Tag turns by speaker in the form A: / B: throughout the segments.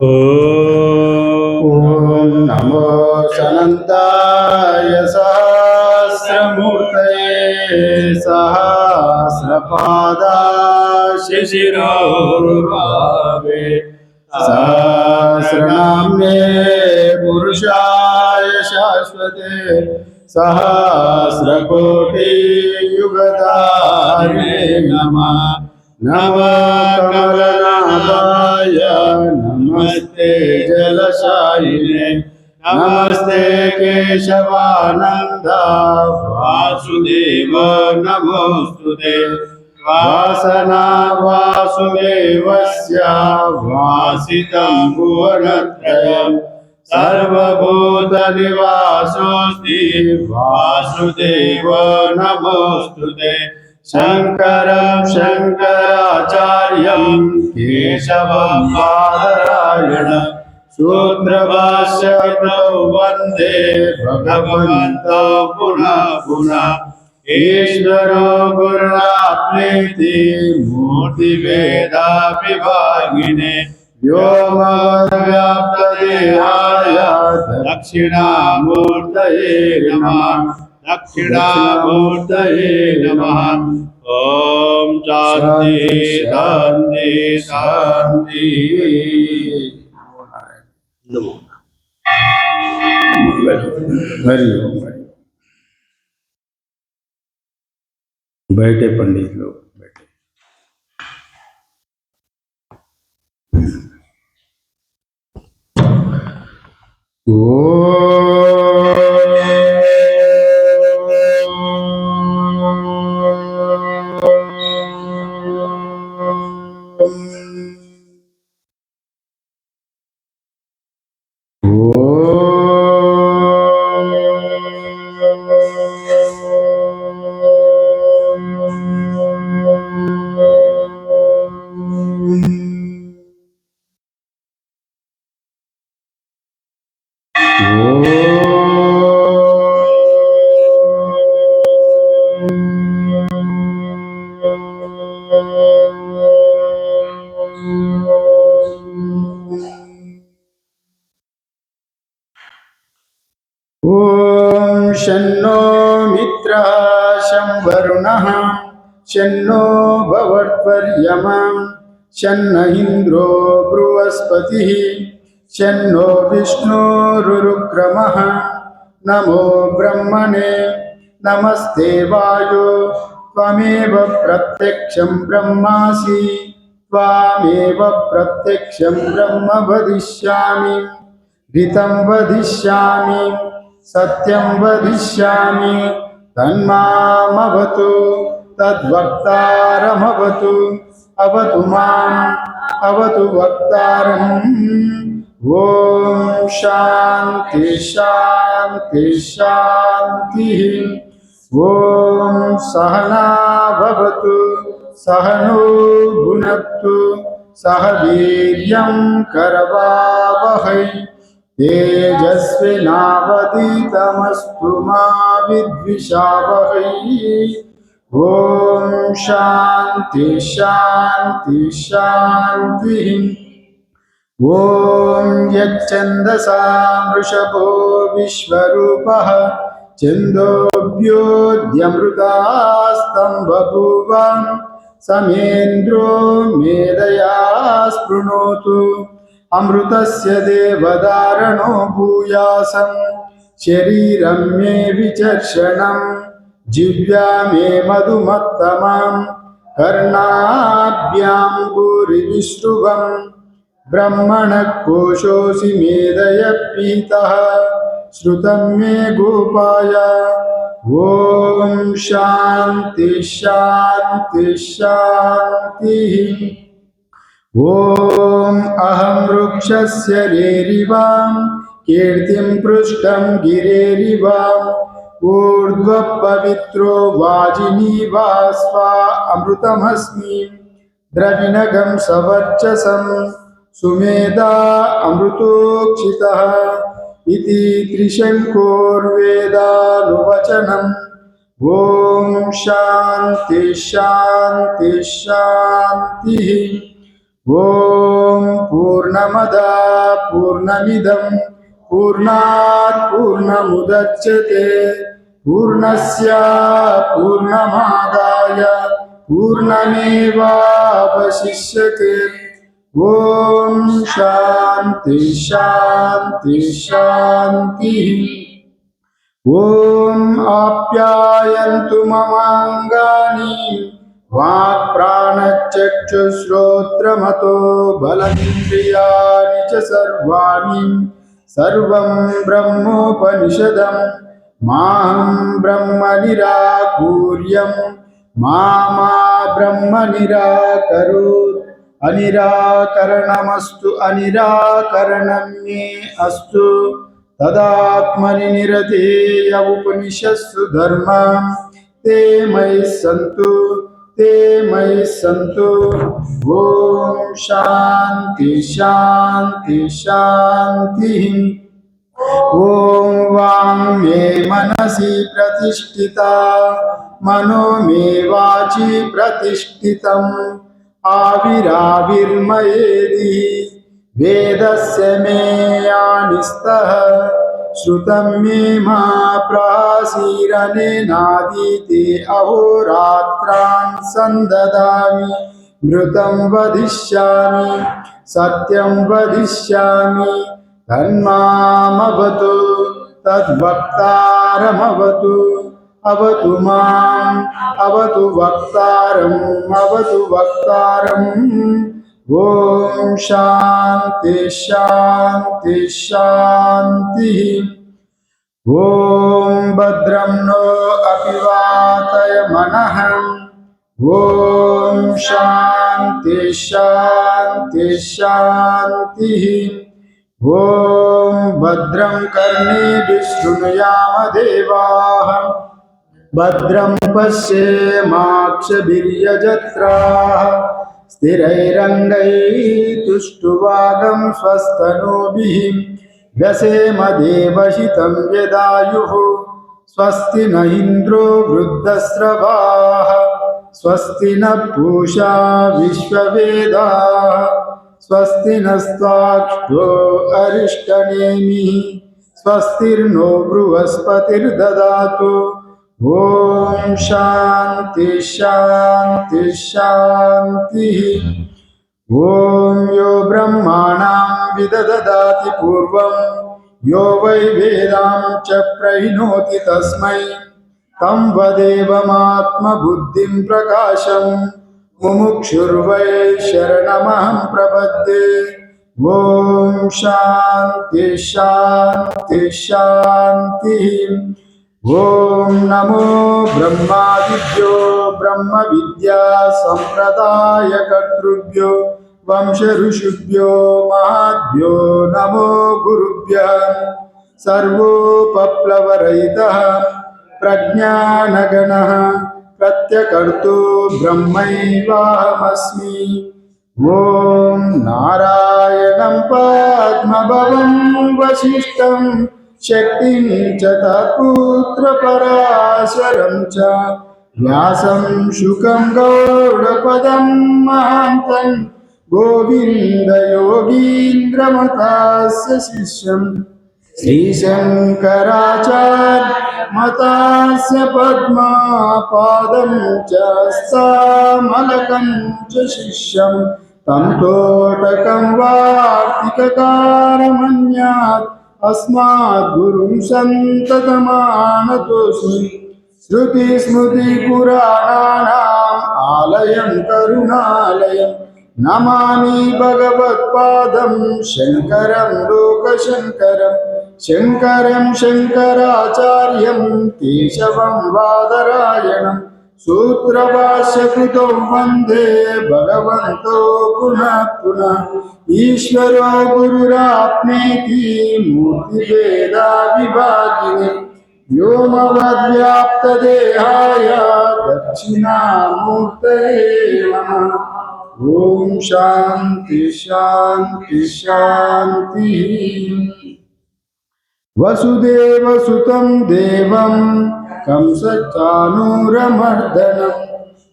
A: ओम नमो सनन्ताय सहस्रमूर्तये सहस्रपादाय शिशिरोर्भावे सहस्रनाम्ने पुरुषाय शाश्वते सहस्रकोटियुगधारिणे नमः। नमः कमलनाभाय नमस्ते जलशायिने नमस्ते केशवानंद वासुदेव नमोस्तुते। वासना वासुदेवस्य वासितं भुवनत्रयम् सर्वभूतनिवासोऽस्ति वासुदेव नमोस्तुते। शंकरं शंकराचार्यं केशवं बादरायणं सूत्रभाष्यकृतौ वन्दे भगवन्तौ पुनः पुनः। ईश्वरो गुरुरात्मेति मूर्तिभेदविभागिने व्योमव्याप्तदेहाय दक्षिणामूर्तये नमः। दक्षिणामूर्तये नमः। ओम शांति शांति शांति। हरि ओम। बैठे पंडित लोग बैठे। ओम शन्नो मित्रः शं वरुणः शन्नो भवत्वर्यमा शन्न इंद्रो बृहस्पतिः शन्नो विष्णुरुक्रमः। नमो ब्रह्मणे नमस्ते वायो त्वमेव प्रत्यक्षं ब्रह्मासि त्वामेव प्रत्यक्षं ब्रह्म वदिष्यामि। ऋतं वदिष्यामि सत्यं वदिष्यामि तन्मामवतु तद्वक्तारमवतु। अवतु माम् अवतु वक्तारम्। ओम शांति शांति शांति। ओम सहना भवतु सहनो भुनक्तु सह वीर्यं करवावहै तेजस्विनावधीतमस्तु मा विद्विषावहै। ओम शांति शांति शांति। ओम यच्छन्दसा वृषभो विश्वरूपः छन्दोभ्योऽद्यमृतास्तं बभूव समेन्द्रो मेधया स्पृणोतु। अमृतस्य देवदारणो भूयासं शरीरं मे विचर्षणं जिह्वा मे मधुमत्तमं कर्णाभ्यां भूरिविश्रुवम् ब्रह्मणः कोशोऽसि मेधय पीतः श्रुतं मे गोपाय। ओम शांति शांति शांति। ओम अहं वृक्षस्य रेरिवां कीर्तिं पृष्ठं गिरेरिव ऊर्ध्वपवित्रो वाजिनीवा स्वा अमृतमस्मि। द्रविणगं सवर्चसं सुमेधा अमृतोक्षितः इति त्रिशङ्कोर्वेदानुवचनम्। ओम शांति शांति शांति। ఓం పూర్ణమద పూర్ణమిదం పూర్ణాత్ పూర్ణముదచ్యతే పూర్ణస్య పూర్ణమాదాయ పూర్ణమేవావశిష్యతే ఓం శాంతి శాంతి శాంతి ఓం ఆప్యాయంతు మమాంగాని వాక్ ప్రాణచక్షుశ్రోత్రమతో బలమింద్రియాణి చ సర్వాణి సర్వం బ్రహ్మోపనిషదం మాహం బ్రహ్మ నిరాకూర్యం మా బ్రహ్మ నిరాకరోత్ అనిరాకరణమస్తు అనిరాకరణం మే అస్తు తదాత్మని నిరతేయ ఉపనిషత్సు ధర్మం ते मयि सन्तु ओम शांति शांति शांति ओम वांग मे मनसि प्रतिष्ठिता मनो मे वाचि प्रतिष्ठितम् आविराविर्मयेदि वेदस्य मे यानिस्तः श्रुतं मे मा प्रासीरनेनादीते अहोरात्रान् सन्ददामि मृतं वदिष्यामि सत्यं वदिष्यामि तन्मामवतु तद्वक्तारमवतु अवतु माम् अवतु वक्तारम् ओम शांति शांति शांति ओम भद्रं नो अपिवातय मनः ओम शांति शांति शांति ओम भद्रं कर्णेभिः शृणुयाम देवाः भद्रं पश्येमाक्षभिर्यजत्राः स्थिरैरङ्गैस्तुष्टुवागं स्वस्तनूभिः व्यसेम देवहितं यदायुः स्वस्ति न इन्द्रो वृद्धस्रवाः स्वस्ति न पूषा विश्ववेदाः स्वस्ति नस्त्वाक्ष्यो अरिष्टनेमिः स्वस्तिर्नो बृहस्पतिर्ददातु ओम शांति शांति शांति ओम यो ब्रह्माणां विदधाति पूर्वं यो वै वेदां च प्रहिणोति तस्मै तं वदेवमात्मबुद्धिं प्रकाशं मुमुक्षुर्वै शरणमहं प्रपद्ये ओम शांति शांति शांति ओम नमो ब्रह्मादिभ्यो ब्रह्म विद्या संप्रदाय कर्तृभ्यो वंश ऋषिभ्यो महाभ्यो नमो गुरुभ्यः सर्वोपप्लवरहितः प्रज्ञानगणः प्रत्यकर्तो ब्रह्मैवाहमस्मि ओम नारायणं पद्मभवं वसिष्ठं शक्तिं च तत्पुत्रपराशरं च व्यासं शुकं गौडपदं महान्तं गोविन्दयोगीन्द्रमतास्य शिष्यं श्रीशङ्कराचार्यमतास्य पद्मापादं च हस्तामलकं च शिष्यं तं तोटकं वार्तिककारमन्यात् अस्मात् गुरुं सन्ततमानतोऽस्मि श्रुतिस्मृतिपुराणानाम् आलयं करुणालयं नमामि भगवत्पादं शङ्करं लोकशङ्करं शङ्करं शङ्कराचार्यं केशवं बादरायणं सूत्रभाष्यकृतौ वन्दे भगवन्तो पुनः पुनः ईश्वरो गुरुरात्मेति मूर्तिभेदाविभागिने व्योमवद्व्याप्तदेहाय दक्षिणामूर्तये नमः ओम शांति शांति शांति वसुदेवसुतं देवं कंसचाणूरमर्दनं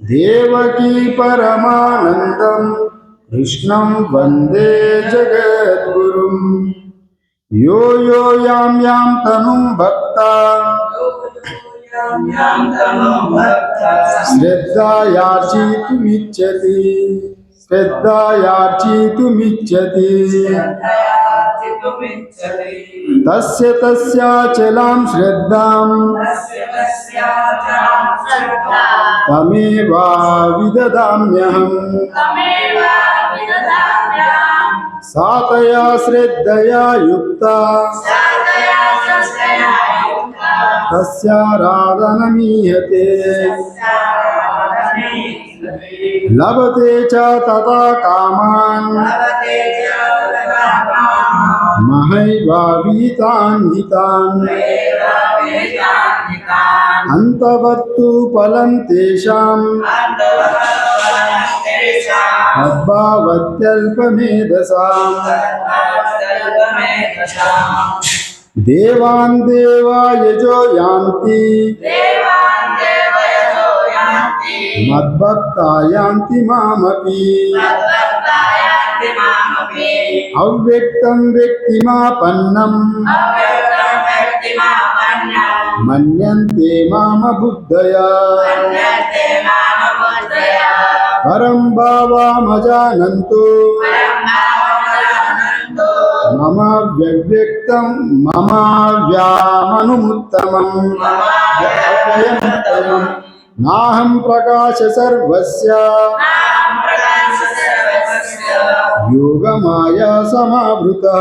A: देवकी परमानन्दं कृष्णं वन्दे जगद्गुरुं यो यो यां यां तनुं भक्ता श्रद्धयार्चितुमिच्छति तस्य तस्याचलां श्रद्धां तमेवाविदधाम्यहम् सातया श्रद्धया युक्ता तस्याराधनमीयते लभते च तथा कामान् महैवावीतान् हितान् अन्तवत्तु फलं तेषां तद्भावत्यल्पमेधसाम् देवान् देवा यजो यान्ति मद्भक्ता यान्ति मामपि अव्यक्तं व्यक्तिमापन्नं मन्यन्ते मामबुद्धया परं भावामजानन्तो मम व्यव्यक्तं मम व्यामनुमुत्तमम् नाहं प्रकाश सर्वस्य योगमाया समावृतः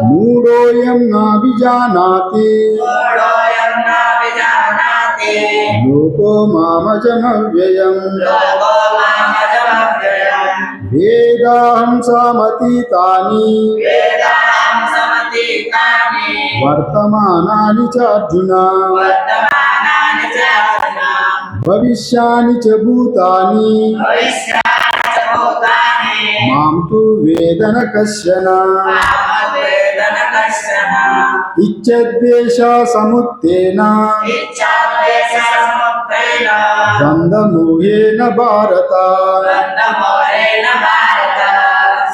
A: मूढोऽयं नाभिजानाति लोको मामजमव्ययम् वेदाहं समतीतानि वर्तमानानि च अर्जुन भविष्यानि च भूतानि मां तु वेद न कश्चन इच्छद्वेषा समुत्थेन द्वन्द्वमोहेन भारत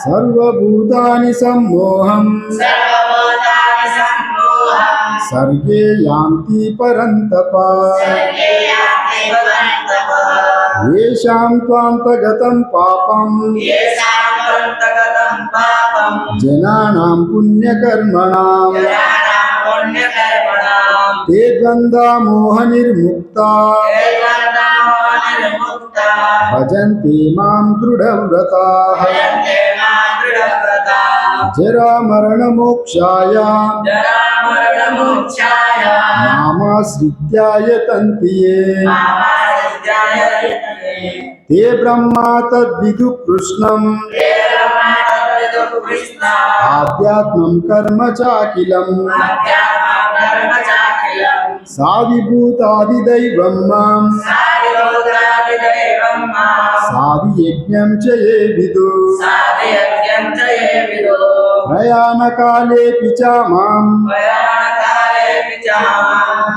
A: सर्वभूतानि सम्मोहम् सर्गे यान्ति परन्तप येषां त्वान्तगतं पापं जनानां पुण्यकर्मणां ते द्वन्द्वमोहनिर्मुक्ता भजन्ते मां दृढव्रताः जरामरणमोक्षाय मामाश्रित्य यतन्ति ये ते ब्रह्मा तद्विदुः कृष्णम् आध्यात्मं कर्म चाखिलम् साधिभूतादिदैवं मां साधियज्ञं च ये विदुः प्रयाणकालेऽपि च मां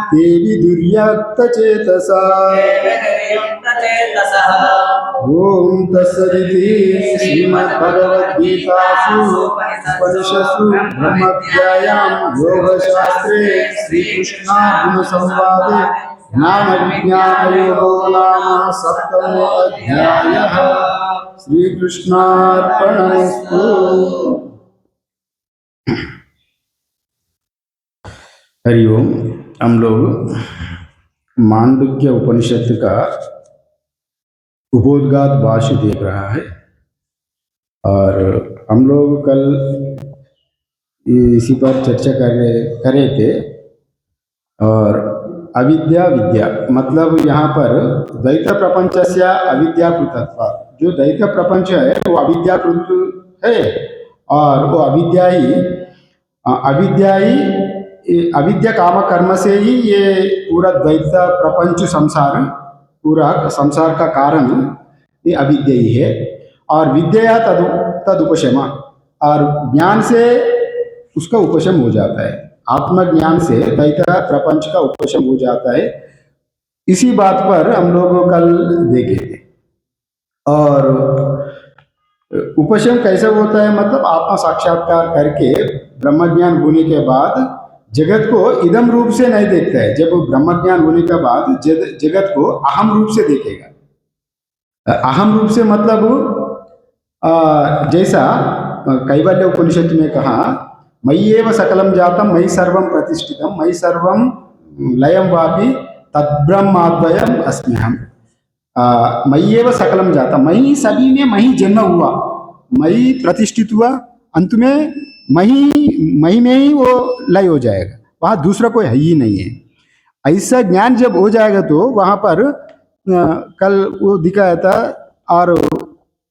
A: ते विदुर्यक्तचेतसः ओम तत्सदिति श्रीमद्भगवद्गीतासु उपनिषत्सु ब्रह्मविद्यायां योगशास्त्रे श्रीकृष्णार्जुनसंवादे ज्ञानविज्ञानयोगो नाम सप्तमोऽध्यायः। श्रीकृष्णार्पणमस्तु। हरिओम। हम लोग मांडुक्य उपनिषद का उपोद्घात भाष्य देख रहा है और हम लोग कल इसी पर चर्चा कर रहे थे। और अविद्या विद्या मतलब यहाँ पर द्वैत प्रपंच से अविद्याकृतत्व, जो द्वैत प्रपंच है वो अविद्याकृत है और वो अविद्या काम कर्म से ही ये पूरा द्वैत प्रपंच पूरा संसार का कारण ये अविद्या ही है। और विद्या तदुपशम, और ज्ञान से उसका उपशम हो जाता है। आत्मज्ञान से द्वैत प्रपंच का उपशम हो जाता है। इसी बात पर हम लोग कल देखे थे। और उपशम कैसे होता है, मतलब आत्मा साक्षात्कार करके ब्रह्म ज्ञान होने के बाद जगत को इदम रूप से नहीं देखता है। जब ब्रह्म ज्ञान होने के बाद जगत को अहम रूप से देखेगा। अहम रूप से मतलब जैसा कैवल्य उपनिषद में कहा, मयि एव सकलम जातम मयि सर्वम प्रतिष्ठितम मयि सर्वम लयम वापि तद्ब्रह्माद्वयम अस्म्यहम। मयि एव सकलम जातम, मयि सभी में मही जन्म हुआ, मयि प्रतिष्ठित हुआ, अंत में मही में ही वो लय हो जाएगा, वहाँ दूसरा कोई है ही नहीं है। ऐसा ज्ञान जब हो जाएगा तो वहाँ पर कल वो दिखाया था, और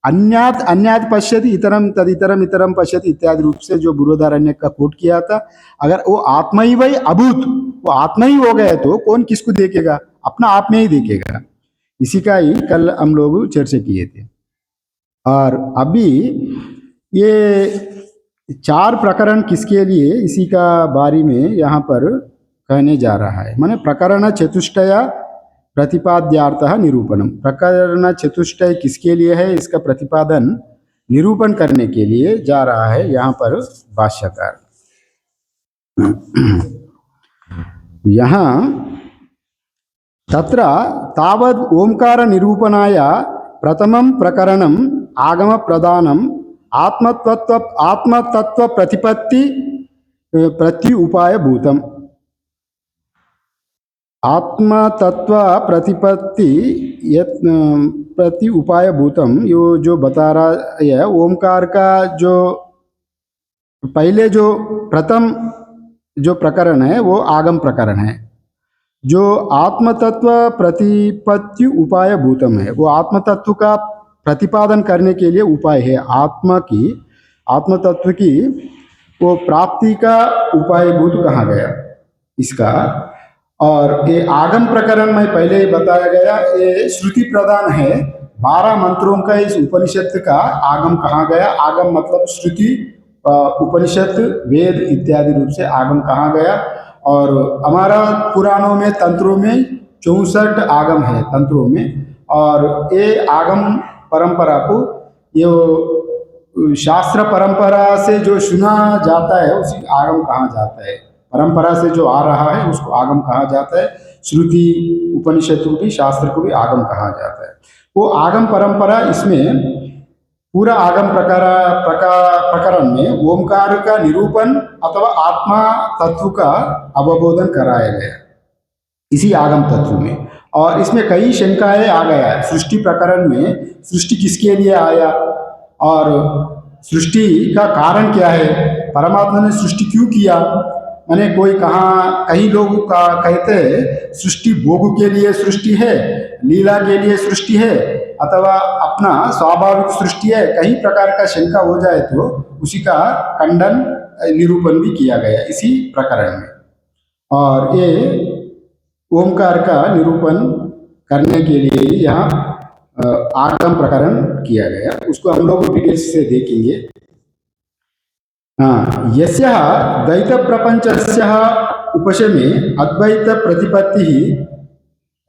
A: अन्यात अन्यात पश्यति इतरम तदितरम इतरम पश्यति इत्यादि रूप से जो बृहदारण्य का कोट किया था। अगर वो आत्मा ही वही अभूत, वो आत्मा ही हो गया तो कौन किसको देखेगा, अपना आप में ही देखेगा। इसी का ही कल हम लोग चर्चा किए थे। और अभी ये 4 प्रकरण किसके लिए, इसी का बारे में यहाँ पर कहने जा रहा है। माने प्रकरण चतुष्टय प्रतिपाद्यार्थः निरूपणम। प्रकरण चतुष्टय किसके लिए है, इसका प्रतिपादन निरूपण करने के लिए जा रहा है यहाँ पर भाष्यकार। यहाँ तत्र तावद् ओंकार निरूपणाय प्रथमं प्रकरणम् आगम प्रदानम् आत्मतत्व प्रतिपत्ति प्रत्युपाय भूतम। आत्मतत्व प्रतिपत्ति प्रति उपाय भूतम, यो जो बता रहा है ओमकार का जो पहले जो प्रथम जो प्रकरण है वो आगम प्रकरण है। जो आत्मतत्व प्रतिपत्ति उपाय भूतम है, वो आत्मतत्व का प्रतिपादन करने के लिए उपाय है। आत्मतत्व की वो प्राप्ति का उपाय भूत कहा गया इसका। और ये आगम प्रकरण में पहले ही बताया गया, ये श्रुति प्रदान है। 12 मंत्रों का इस उपनिषद का आगम कहा गया। आगम मतलब श्रुति, उपनिषद, वेद इत्यादि रूप से आगम कहा गया। और हमारा पुराणों में तंत्रों में 64 आगम है तंत्रों में। और ये आगम परंपरा को ये शास्त्र परंपरा से जो सुना जाता है उसी आगम कहा जाता है। परंपरा से जो आ रहा है उसको आगम कहा जाता है। श्रुति उपनिषद को भी, शास्त्र को भी आगम कहा जाता है। वो आगम परंपरा, इसमें पूरा आगम प्रकरण में ओमकार का निरूपण अथवा आत्मा तत्व का अवबोधन कराया गया इसी आगम तत्व में। और इसमें कई शंकाएं आ गया है। सृष्टि प्रकरण में सृष्टि किसके लिए आया और सृष्टि का कारण क्या है, परमात्मा ने सृष्टि क्यों किया। मैंने कई लोग का कहते हैं सृष्टि भोग के लिए सृष्टि है, लीला के लिए सृष्टि है, अथवा अपना स्वाभाविक सृष्टि है। कई प्रकार का शंका हो जाए तो उसी का खंडन निरूपण भी किया गया इसी प्रकरण में। और ये ओमकार का निरूपण करने के लिए यहाँ आगम प्रकरण किया गया, उसको हम लोग डिटेल्स से देखेंगे। यस्य द्वैत प्रपंचस्य उपशमे अद्वैत प्रतिपत्ति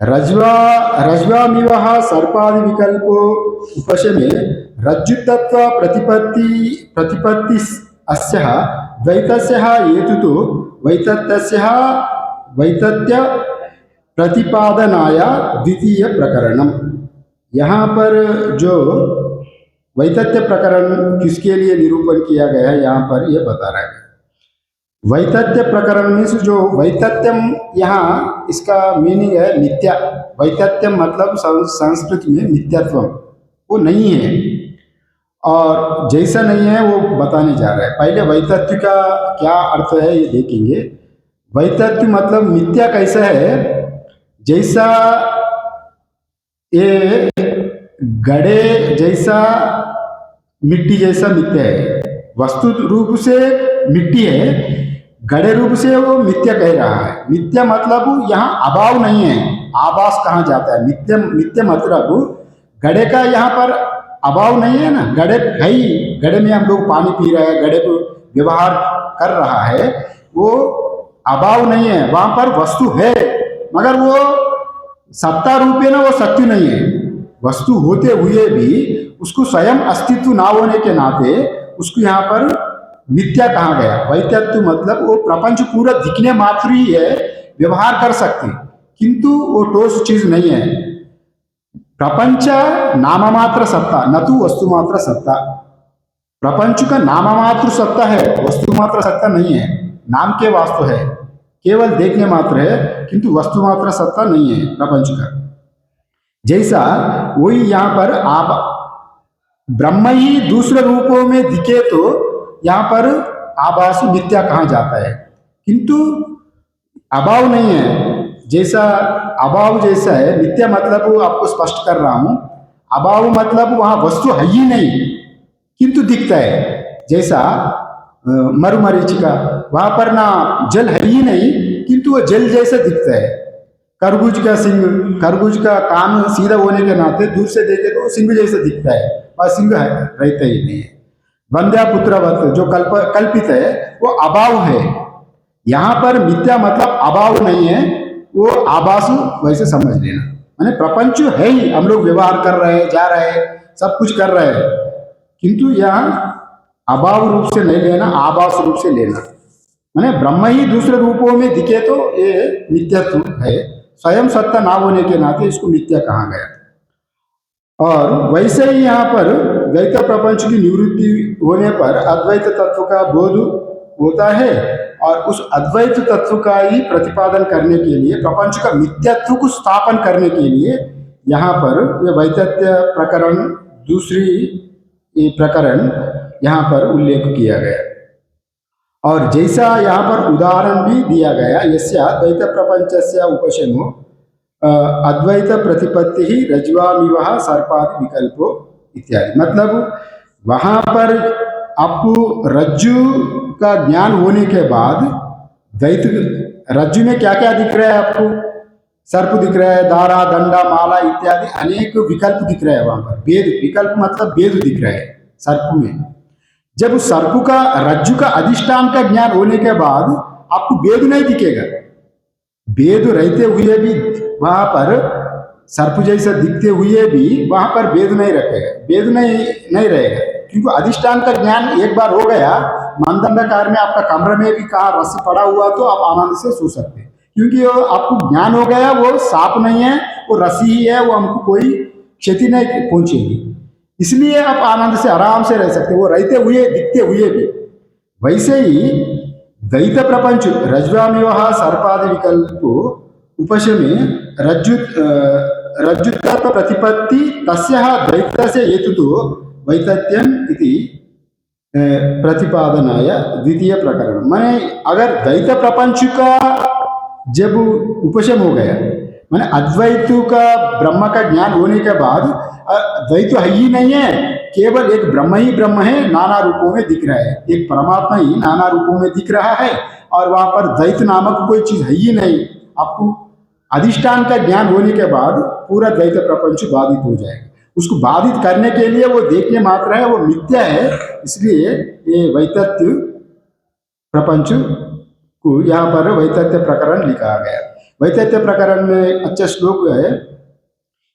A: रज्ज्वामिव सर्पादि विकल्पो उपशमे रज्जुतत्व प्रतिपत्ति अस्य द्वैतस्य हेतुतो वैतत्य प्रतिपादनाय द्वितीय प्रकरणम। यहाँ पर जो वैतत्य प्रकरण किसके लिए निरूपण किया गया है यहाँ पर यह बता रहा है। वैतत्य प्रकरण में से जो वैतत्यम, यहाँ इसका मीनिंग है मिथ्या। वैतत्यम मतलब संस्कृत में मिथ्यात्व, वो नहीं है और जैसा नहीं है वो बताने जा रहा है। पहले वैतत्य का क्या अर्थ है ये देखेंगे। वैतत्य मतलब मिथ्या कैसा है, जैसा ये गड़े जैसा मिट्टी जैसा मिथ्या है। वस्तु रूप से मिट्टी है, गड़े रूप से वो मिथ्या कह रहा है। मिथ्या मतलब यहाँ अभाव नहीं है, आभास कहा जाता है। मिथ्या मतलब गड़े का यहाँ पर अभाव नहीं है ना, गड़े है ही। गड़े में हम लोग पानी पी रहे हैं, गड़े को व्यवहार कर रहा है, वो अभाव नहीं है। वहां पर वस्तु है मगर वो सत्ता रूप है ना, वो सत्य नहीं है। वस्तु होते हुए भी उसको स्वयं अस्तित्व ना होने के नाते उसको यहाँ पर मिथ्या कहा गया। वैतत्व मतलब वो प्रपंच पूरा दिखने मात्र ही है, व्यवहार कर सकते, किंतु वो ठोस चीज नहीं है। प्रपंच नाममात्र सत्ता, न तो वस्तुमात्र सत्ता। प्रपंच का नाममात्र सत्ता है, वस्तुमात्र सत्ता नहीं है। नाम के वास्तु है, केवल देखने मात्र है, किंतु वस्तुमात्र सत्ता नहीं है प्रपंच का। जैसा वही यहाँ पर आप ब्रह्म ही दूसरे रूपों में दिखे तो यहाँ पर आभास मिथ्या कहा जाता है, किंतु अभाव नहीं है। जैसा अभाव जैसा है, मिथ्या मतलब वो आपको स्पष्ट कर रहा हूं। अभाव मतलब वहां वस्तु है ही नहीं, किंतु दिखता है। जैसा मरुमरीचिका, वहां पर ना जल है ही नहीं, किंतु वो जल जैसा दिखता है। खरबूज का सिंह, खरबूज का कान सीधा होने के नाते दूर से देखे तो सिंह जैसा दिखता है, और सिंह है रहता ही नहीं है। वंद्या पुत्रवत जो कल्पित है वो अभाव है। यहाँ पर मिथ्या मतलब अभाव नहीं है, वो आभास वैसे समझ लेना। माने प्रपंच है ही, हम लोग व्यवहार कर रहे हैं, जा रहे हैं, सब कुछ कर रहे हैं, किंतु यहाँ अभाव रूप से नहीं लेना, आभास रूप से लेना। माने ब्रह्म ही दूसरे रूपों में दिखे तो ये मिथ्यात्व है, स्वयं सत्ता ना होने के नाते इसको मिथ्या कहा गया। और वैसे ही यहाँ पर द्वैत प्रपंच की निवृत्ति होने पर अद्वैत तत्व का बोध होता है, और उस अद्वैत तत्व का ही प्रतिपादन करने के लिए, प्रपंच का मिथ्यात्व को स्थापन करने के लिए यहाँ पर यह वैतथ्य प्रकरण, दूसरी प्रकरण यहाँ पर उल्लेख किया गया। और जैसा यहाँ पर उदाहरण भी दिया गया, यस्या द्वैत प्रपंचस्य उपशमो अद्वैत प्रतिपत्ति ही रज्ज्वामिव सर्पादि विकल्पो इत्यादि। मतलब वहाँ पर आपको रज्जु का ज्ञान होने के बाद द्वैत, रज्जु में क्या क्या दिख रहा है आपको? सर्प दिख रहा है, दारा, दंडा, माला इत्यादि अनेक विकल्प दिख रहे हैं। वहां पर भेद, विकल्प मतलब भेद दिख रहा है सर्प में। जब उस सर्प का, रज्जु का अधिष्ठान का ज्ञान होने के बाद आपको भेद नहीं दिखेगा। भेद रहते हुए भी वहां पर सर्प जैसा दिखते हुए भी वहां पर भेद नहीं रखेगा, भेद नहीं रहेगा, क्योंकि अधिष्ठान का ज्ञान एक बार हो गया। मंदंधकार में आपका कमरे में भी कहा रस्सी पड़ा हुआ तो आप आनंद से सो सकते हैं, क्योंकि वो आपको ज्ञान हो गया, वो सांप नहीं है, वो रस्सी ही है, वो हमको कोई क्षति नहीं पहुंचेगी, इसलिए आप आनंद से आराम से रह सकते, वो रहते हुए दिखते हुए भी। वैसे ही द्वैत प्रपंच रज्ज्वामिव सर्पादि विकल्पो उपशमे रज्जुत्व प्रतिपत्ति तस्य द्वैतस्य हेतुतो वैतथ्यम इति प्रतिपादनाय द्वितीय प्रकरण। माने अगर द्वैत प्रपंच का जब उपशम हो गया, माने अद्वैत का ब्रह्म का ज्ञान होने के बाद द्वैत है ही नहीं है, केवल एक ब्रह्म ही ब्रह्म है, नाना रूपों में दिख रहा है। एक परमात्मा ही नाना रूपों में दिख रहा है, और वहां पर द्वैत नामक कोई चीज है ही नहीं। आपको अधिष्ठान का ज्ञान होने के बाद पूरा द्वैत प्रपंच बाधित हो जाएगा। उसको बाधित करने के लिए वो देखने मात्र है, वो मिथ्या है, इसलिए ये वैतथ्य प्रपंच को यहाँ पर वैतथ्य प्रकरण लिखा गया। वैतथ्य प्रकरण में अच्छा श्लोक है,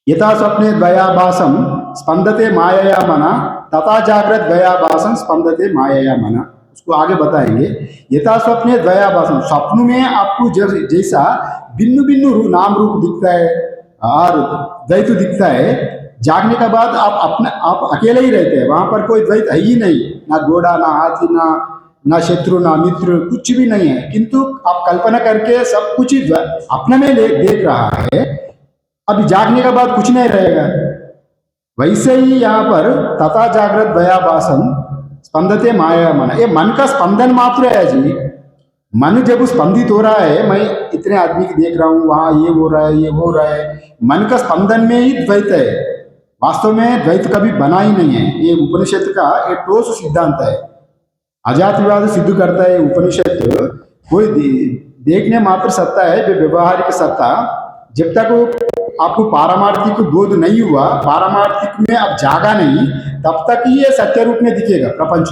A: यथा स्वप्ने द्वयाभासम स्पंदते मायया मना तथा जागृत द्वयाभासम स्पंदते मायया मना। उसको आगे बताएंगे। यथा स्वप्ने द्वयाभासम, स्वप्न में आपको जैसा भिन्न भिन्न नाम रूप दिखता है और द्वैत दिखता है, जागने के बाद आप अकेले ही रहते हैं, वहां पर कोई द्वैत है ही नहीं, ना घोड़ा, ना हाथी, ना शत्रु, ना मित्र, कुछ भी नहीं है, किंतु आप कल्पना करके सब कुछ अपने में देख रहा है। अभी जागने के बाद कुछ नहीं रहेगा। वैसे ही यहाँ पर तथा जागृत द्वयाभासम स्पंदते माया मन, ये मन का स्पंदन मात्र है जी। मन जब स्पंदित हो रहा है, मैं इतने आदमी की देख रहा हूँ, वहां ये हो रहा है, ये हो रहा है, मन का स्पंदन में ही द्वैत है। वास्तव में द्वैत कभी बना ही नहीं है। ये उपनिषद का एक ठोस सिद्धांत है। अजातवाद सिद्ध करता है उपनिषद, कोई देखने मात्र सत्ता है, जो व्यवहारिक सत्ता, जब तक आपको पारमार्थिक बोध नहीं हुआ, पारमार्थिक में आप जागा नहीं, तब तक ही ये सत्य रूप में दिखेगा प्रपंच।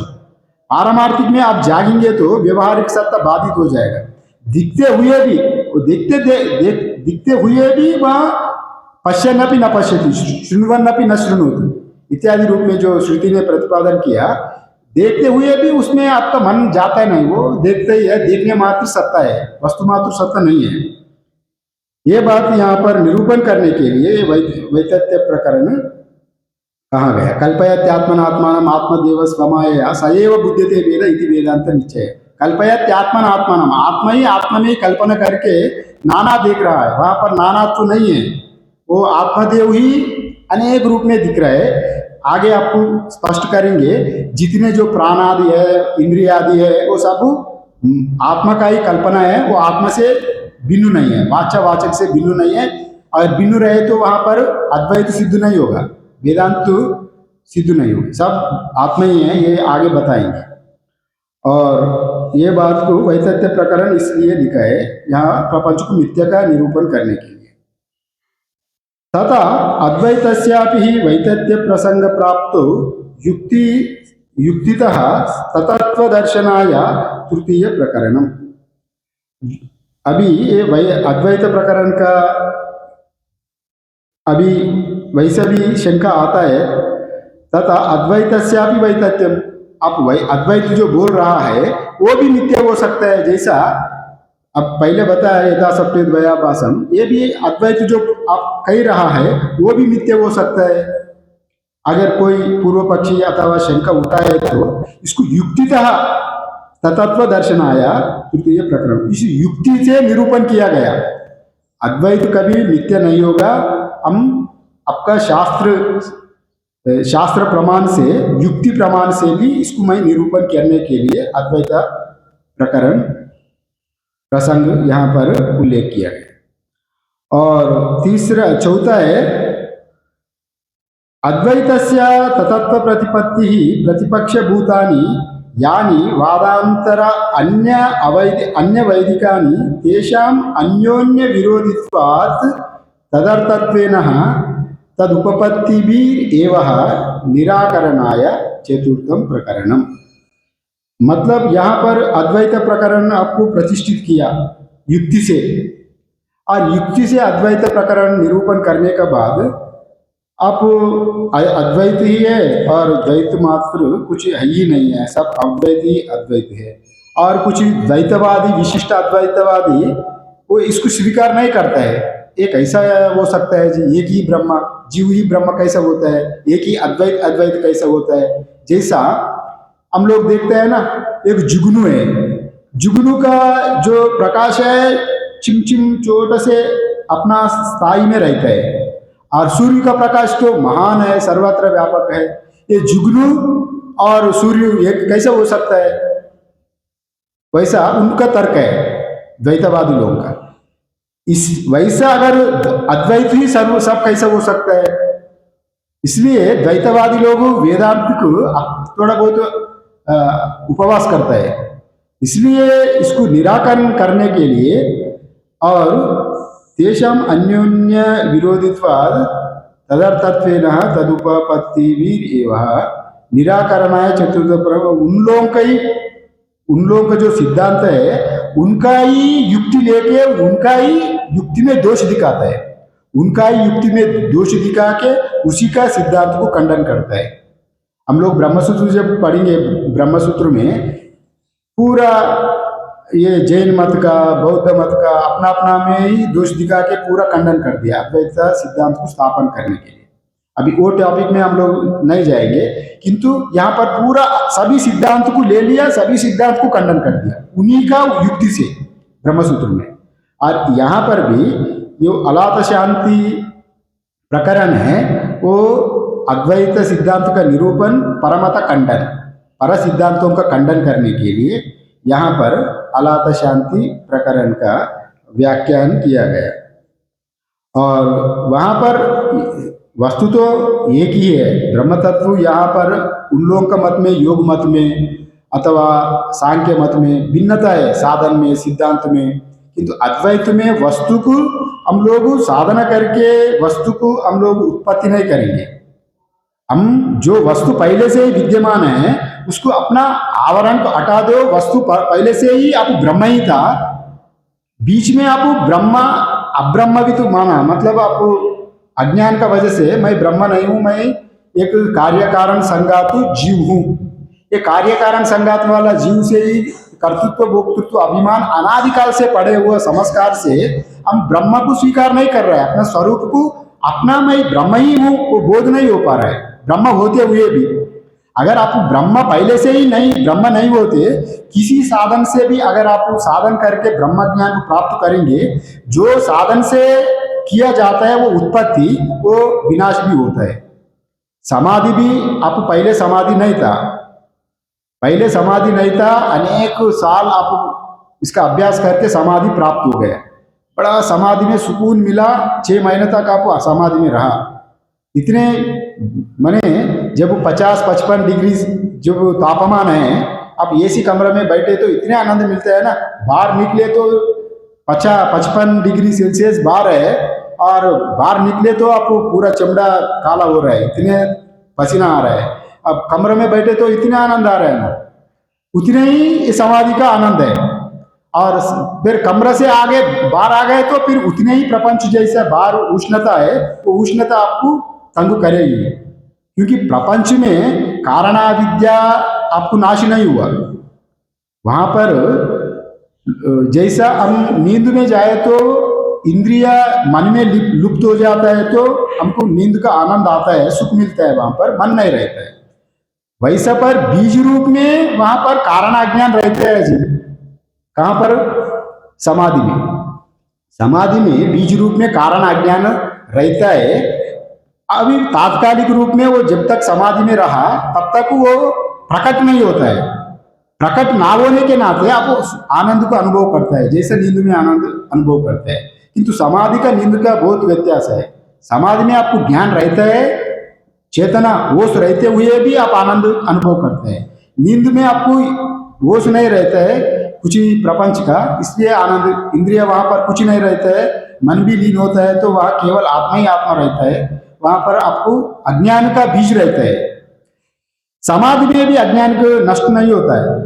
A: पारमार्थिक में आप जागेंगे तो व्यवहारिक सत्ता बाधित हो जाएगा। दिखते हुए भी, वो दिखते हुए भी वह पश्यन्नपि न पश्यति, शृण्वन्नपि न शृणोति इत्यादि रूप में जो श्रुति ने प्रतिपादन किया, देखते हुए भी उसमें आपका मन जाता नहीं, वो देखते ही है, देखने मात्र सत्ता है, वस्तु मात्र सत्ता नहीं है। ये बात यहाँ पर निरूपण करने के लिए वैतथ्य प्रकरण कहा गया। कल्पयत्यात्मनात्मानम् आत्मदेव स्वमायया स एव बुध्यते वेद इति वेदांत निश्चय। कल्पयत्यात्मनात्मानम्, आत्मा ही आत्मा में कल्पना करके नाना देख रहा है, वहां पर नाना तो नहीं है, वो आत्मदेव ही अनेक रूप में दिख रहा है। आगे आपको स्पष्ट करेंगे, जितने जो प्राण आदि है, इंद्रिय आदि है, वो सब आत्मा का ही कल्पना है, वो आत्मा से भिन्न नहीं है, वाचा वाचक से भिन्न नहीं है। अगर भिन्न रहे तो वहां पर अद्वैत सिद्ध नहीं होगा, वेदांत सिद्ध नहीं होगा, सब आत्मा ही है, ये आगे बताएंगे। और ये बात को वैतथ्य प्रकरण इसलिए लिखा है यहाँ प्रपंच को मिथ्या का निरूपण करने के लिए। तथा अद्वैतस्यापि ही वैतथ्य प्रसंग प्राप्त युक्ति युक्तितः ततत्व दर्शनाय तृतीय प्रकरणम। अभी ये अद्वैत प्रकरण का अभी वैसे भी शंका आता है। तथा अद्वैतस्यापि वैतथ्यम, आप अद्वैत जो बोल रहा है वो भी नित्य हो सकता है, जैसा अब पहले बताया यथा सत्य द्वयाभासम, ये भी अद्वैत जो आप कह रहा है वो भी नित्य हो सकता है। अगर कोई पूर्व पक्षी अथवा शंका उठा है तो इसको युक्तितः ततत्व दर्शन आया तृतीय प्रकरण, इस युक्ति से निरूपण किया गया। अद्वैत कभी नित्य नहीं होगा, हम आपका शास्त्र प्रमाण से, युक्ति प्रमाण से भी इसको मैं निरूपण करने के लिए अद्वैत प्रकरण प्रसंग यहाँ पर उल्लेख किया गया। और चौथा है अद्वैतस्य ततत्व प्रतिपत्ति ही प्रतिपक्ष भूतानि यानि वादांतर अन्य वैदिकानि तेषाम अन्योन्य विरोधित्वात् तदर्थत्वेन तदुपपत्ति भी एवं निराकरणाय चतुर्थम प्रकरणम। मतलब यहाँ पर अद्वैत प्रकरण आपको प्रतिष्ठित किया युक्ति से, और युक्ति से अद्वैत प्रकरण निरूपण करने के बाद आप अद्वैत ही है और द्वैत मात्र कुछ है ही नहीं है, सब अद्वैत ही अद्वैत है। और कुछ द्वैतवादी, विशिष्ट अद्वैतवादी वो इसको स्वीकार नहीं करता है। एक ऐसा हो सकता है जी, एक ही ब्रह्म, जीव ही ब्रह्म कैसा होता है, एक ही अद्वैत अद्वैत कैसा होता है। जैसा हम लोग देखते हैं ना, एक जुगनू है, जुगनू का जो प्रकाश है चिमचिम चोट से अपना स्थाई में रहता है, और सूर्य का प्रकाश तो महान है, सर्वत्र व्यापक है। ये जुगनू और सूर्य एक कैसे हो सकता है, वैसा उनका तर्क है द्वैतवादी लोगों का। इस वैसा अगर अद्वैत ही सर्व सब कैसे हो सकता है, इसलिए द्वैतवादी लोग वेदांत को थोड़ा बहुत उपवास करता है। इसलिए इसको निराकरण करने के लिए और तेषाम अन्योन्य विरोधित्वाद तदर्थत्वेन तदुपपत्तिभिरेव निराकरणाय चतुर्थ प्रकरण। उन लोगों का जो सिद्धांत है उनका ही युक्ति लेके उनका ही युक्ति में दोष दिखाता है, उनका ही युक्ति में दोष दिखा के उसी का सिद्धांत को खंडन करता है। हम लोग ब्रह्मसूत्र जब पढ़ेंगे, ब्रह्मसूत्र में पूरा ये जैन मत का, बौद्ध मत का अपना अपना में ही दोष दिखा के पूरा खंडन कर दिया अद्वैत सिद्धांत को स्थापन करने के लिए। अभी वो टॉपिक में हम लोग नहीं जाएंगे, किंतु यहाँ पर पूरा सभी सिद्धांत को ले लिया, सभी सिद्धांत को खंडन कर दिया उन्हीं का युक्ति से ब्रह्मसूत्र में। और यहाँ पर भी जो अलात शांति प्रकरण है वो अद्वैत सिद्धांत का निरूपण, परमत खंडन, पर सिद्धांतों का खंडन करने के लिए यहाँ पर अलात शांति प्रकरण का व्याख्यान किया गया। और वहाँ पर वस्तु तो एक ही है, ब्रह्म तत्व। यहाँ पर उन लोगों का मत में, योग मत में अथवा सांख्य मत में भिन्नता है, साधन में, सिद्धांत में। किंतु अद्वैत में वस्तु को हम लोग साधना करके वस्तु को हम लोग उत्पत्ति नहीं करेंगे। हम जो वस्तु पहले से ही विद्यमान है उसको अपना आवरण को हटा दो, वस्तु पहले से ही आप ब्रह्म ही था, बीच में आप ब्रह्मा अब्रह्म भी तो माना, मतलब आप अज्ञान का वजह से मैं ब्रह्म नहीं हूं, मैं एक कार्य कारण संगात जीव हूं। ये कार्य कारण संगात वाला जीव से ही कर्तृत्व भोक्तृत्व अभिमान अनादिकाल से पड़े हुए संस्कार से हम ब्रह्म को स्वीकार नहीं कर रहे हैं, अपना स्वरूप को, अपना मैं ब्रह्म ही हूं वो बोध नहीं हो पा रहा है ब्रह्म होते हुए भी। अगर आप ब्रह्म पहले से ही नहीं ब्रह्म नहीं होते, किसी साधन से भी अगर आप साधन करके ब्रह्म ज्ञान को प्राप्त करेंगे, जो साधन से किया जाता है वो उत्पत्ति, वो विनाश भी होता है। समाधि भी आप पहले समाधि नहीं था, पहले समाधि नहीं था, अनेक साल आप इसका अभ्यास करके समाधि प्राप्त हो गया, बड़ा समाधि में सुकून मिला, 6 महीने तक आप समाधि में रहा। इतने मने जब 50-55 डिग्री जब तापमान है, आप एसी कमरे में बैठे तो इतने आनंद मिलता है ना, बाहर निकले तो 55 डिग्री सेल्सियस बाहर है, और बाहर निकले तो आप पूरा चमड़ा काला हो रहा है, इतने पसीना आ रहा है। अब कमरे में बैठे तो इतना आनंद आ रहा है ना, उतने ही समाधि का आनंद है। और फिर कमरे से आगे बाहर आ गए तो फिर उतने ही प्रपंच जैसा बाहर उष्णता है, वो उष्णता आपको तंग करेगी, क्योंकि प्रपंच में कारणाविद्या आपको नाश नहीं हुआ। वहां पर जैसा हम नींद में जाए तो इंद्रिया मन में लुप्त हो जाता है, तो हमको नींद का आनंद आता है, सुख मिलता है, वहां पर मन नहीं रहता है। वैसा पर बीज रूप में वहां पर कारण अज्ञान रहता है जी। कहां पर? समाधि में। समाधि में बीज रूप में कारण अज्ञान रहता है। अभी तात्कालिक रूप में वो जब तक समाधि में रहा तब तक वो प्रकट नहीं होता है। प्रकट ना होने के नाते आप आनंद को अनुभव करता है, जैसे नींद में आनंद अनुभव करता है। किंतु समाधि का नींद का बहुत व्यत्यास है। समाधि में आपको ज्ञान रहता है, चेतना होश रहते हुए भी आप आनंद अनुभव करते हैं। नींद में आपको होश नहीं रहता है कुछ ही प्रपंच का, इसलिए आनंद, इंद्रिय वहां पर कुछ नहीं रहता है, मन भी लीन होता है, तो वहां केवल आत्मा ही आत्मा रहता है। वहां पर आपको अज्ञान का बीज रहता है। समाधि में भी अज्ञान को नष्ट नहीं होता है।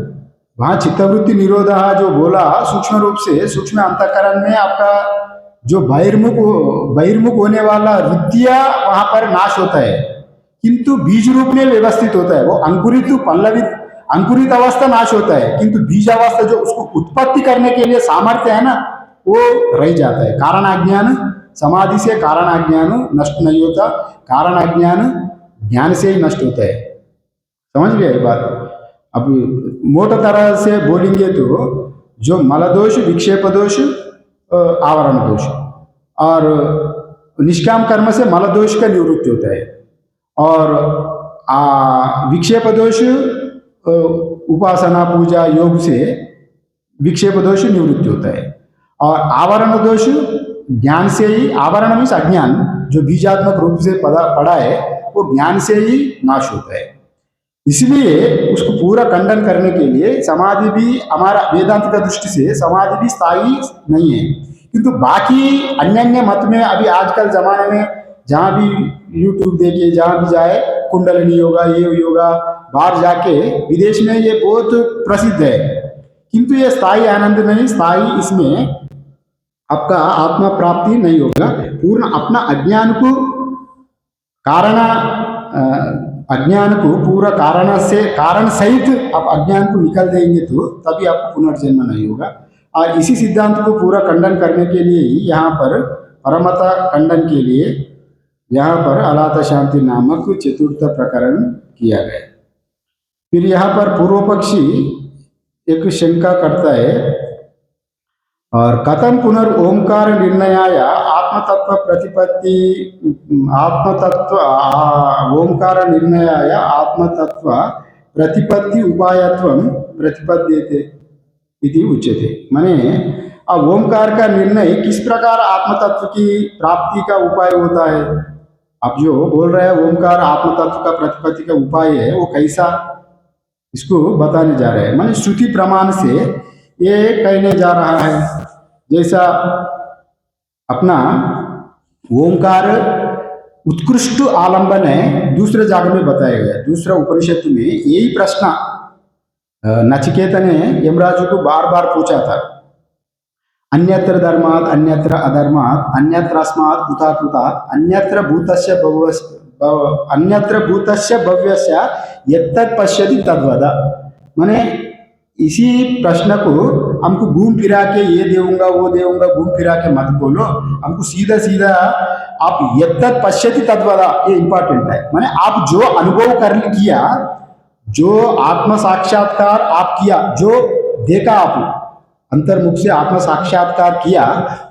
A: वहां चित्तवृत्ति निरोधा जो बोला, सूक्ष्म रूप से सूक्ष्म अंतःकरण में आपका जो बहिर्मुख होने वाला विद्या वहां पर नाश होता है, किंतु बीज रूप में व्यवस्थित होता है। वो अंकुरित पल्लवित अंकुरित अवस्था नाश होता है, किंतु बीज अवस्था जो उसको उत्पत्ति करने के लिए सामर्थ्य है ना, वो रह जाता है। कारण अज्ञान, समाधि से कारण अज्ञान नष्ट नहीं होता, कारण अज्ञान ज्ञान से ही नष्ट होता है। समझ गए ये बात? अब मोटा तरह से बोलेंगे तो जो मल दोष, विक्षेप दोष, आवरण दोष, और निष्काम कर्म से मल दोष का निवृत्ति होता है, और विक्षेप दोष उपासना पूजा योग से विक्षेप दोष निवृत्ति होता है, और आवरण दोष ज्ञान से ही, आवरण मीन्स अज्ञान जो बीजात्मक रूप से पड़ा है, वो ज्ञान से ही नाश होता है। इसलिए उसको पूरा खंडन करने के लिए समाधि भी, हमारा वेदांत का दृष्टि से समाधि भी स्थायी नहीं है। किंतु बाकी अन्य मत में अभी आजकल जमाने में जहाँ भी यूट्यूब देखिए, जहाँ भी जाए, कुंडलिनी योगा, ये योगा, बाहर जाके विदेश में ये बहुत प्रसिद्ध है, किंतु ये स्थायी आनंद नहीं, स्थायी इसमें आपका आत्मा प्राप्ति नहीं होगा। पूर्ण अपना अज्ञान को पूरा कारण सहित आप अज्ञान को निकल देंगे तो तभी आपको पुनर्जन्म नहीं होगा। और इसी सिद्धांत को पूरा खंडन करने के लिए ही यहाँ पर परमता खंडन के लिए यहाँ पर अलात शांति नामक चतुर्थ प्रकरण किया गया। फिर यहाँ पर पूर्व पक्षी एक शंका करता है, और कथम पुनर्ओंकार निर्णयाय आत्मतत्व प्रतिपत्ति, ओंकार निर्णयाय आत्मतत्व प्रतिपत्ति उपायत्वं प्रतिपद्यते इति उच्यते। माने अब ओंकार का निर्णय किस प्रकार आत्मतत्व की प्राप्ति का उपाय होता है। अब जो बोल रहे हैं ओंकार आत्मतत्व का प्रतिपत्ति का उपाय है, वो कैसा, इसको बताने जा रहे हैं। माने श्रुति प्रमाण से ये कहने जा रहा है। जैसा अपना ओंकार उत्कृष्ट आलंबन है, दूसरे जगह में बताया गया, दूसरा उपनिषद में यही प्रश्न नचिकेता ने यमराज को बार बार पूछा था। अन्यत्र धर्मात् अन्यत्र अधर्मात् अन्यत्रस्मात् कुताकुतात् अन्यत्र भूतस्य भव्यस्य यत्तत् पश्यति तद्वद। माने इसी प्रश्न को हमको घूम फिरा के ये देऊंगा वो देऊंगा घूम फिरा के मत बोलो, हमको सीधा सीधा आप यत्तत् पश्यति तद्वदा, ये इंपॉर्टेंट है। माने आप जो अनुभव कर किया, जो आत्म साक्षात्कार आप किया, जो देखा आप अंतर्मुख से आत्म साक्षात्कार किया,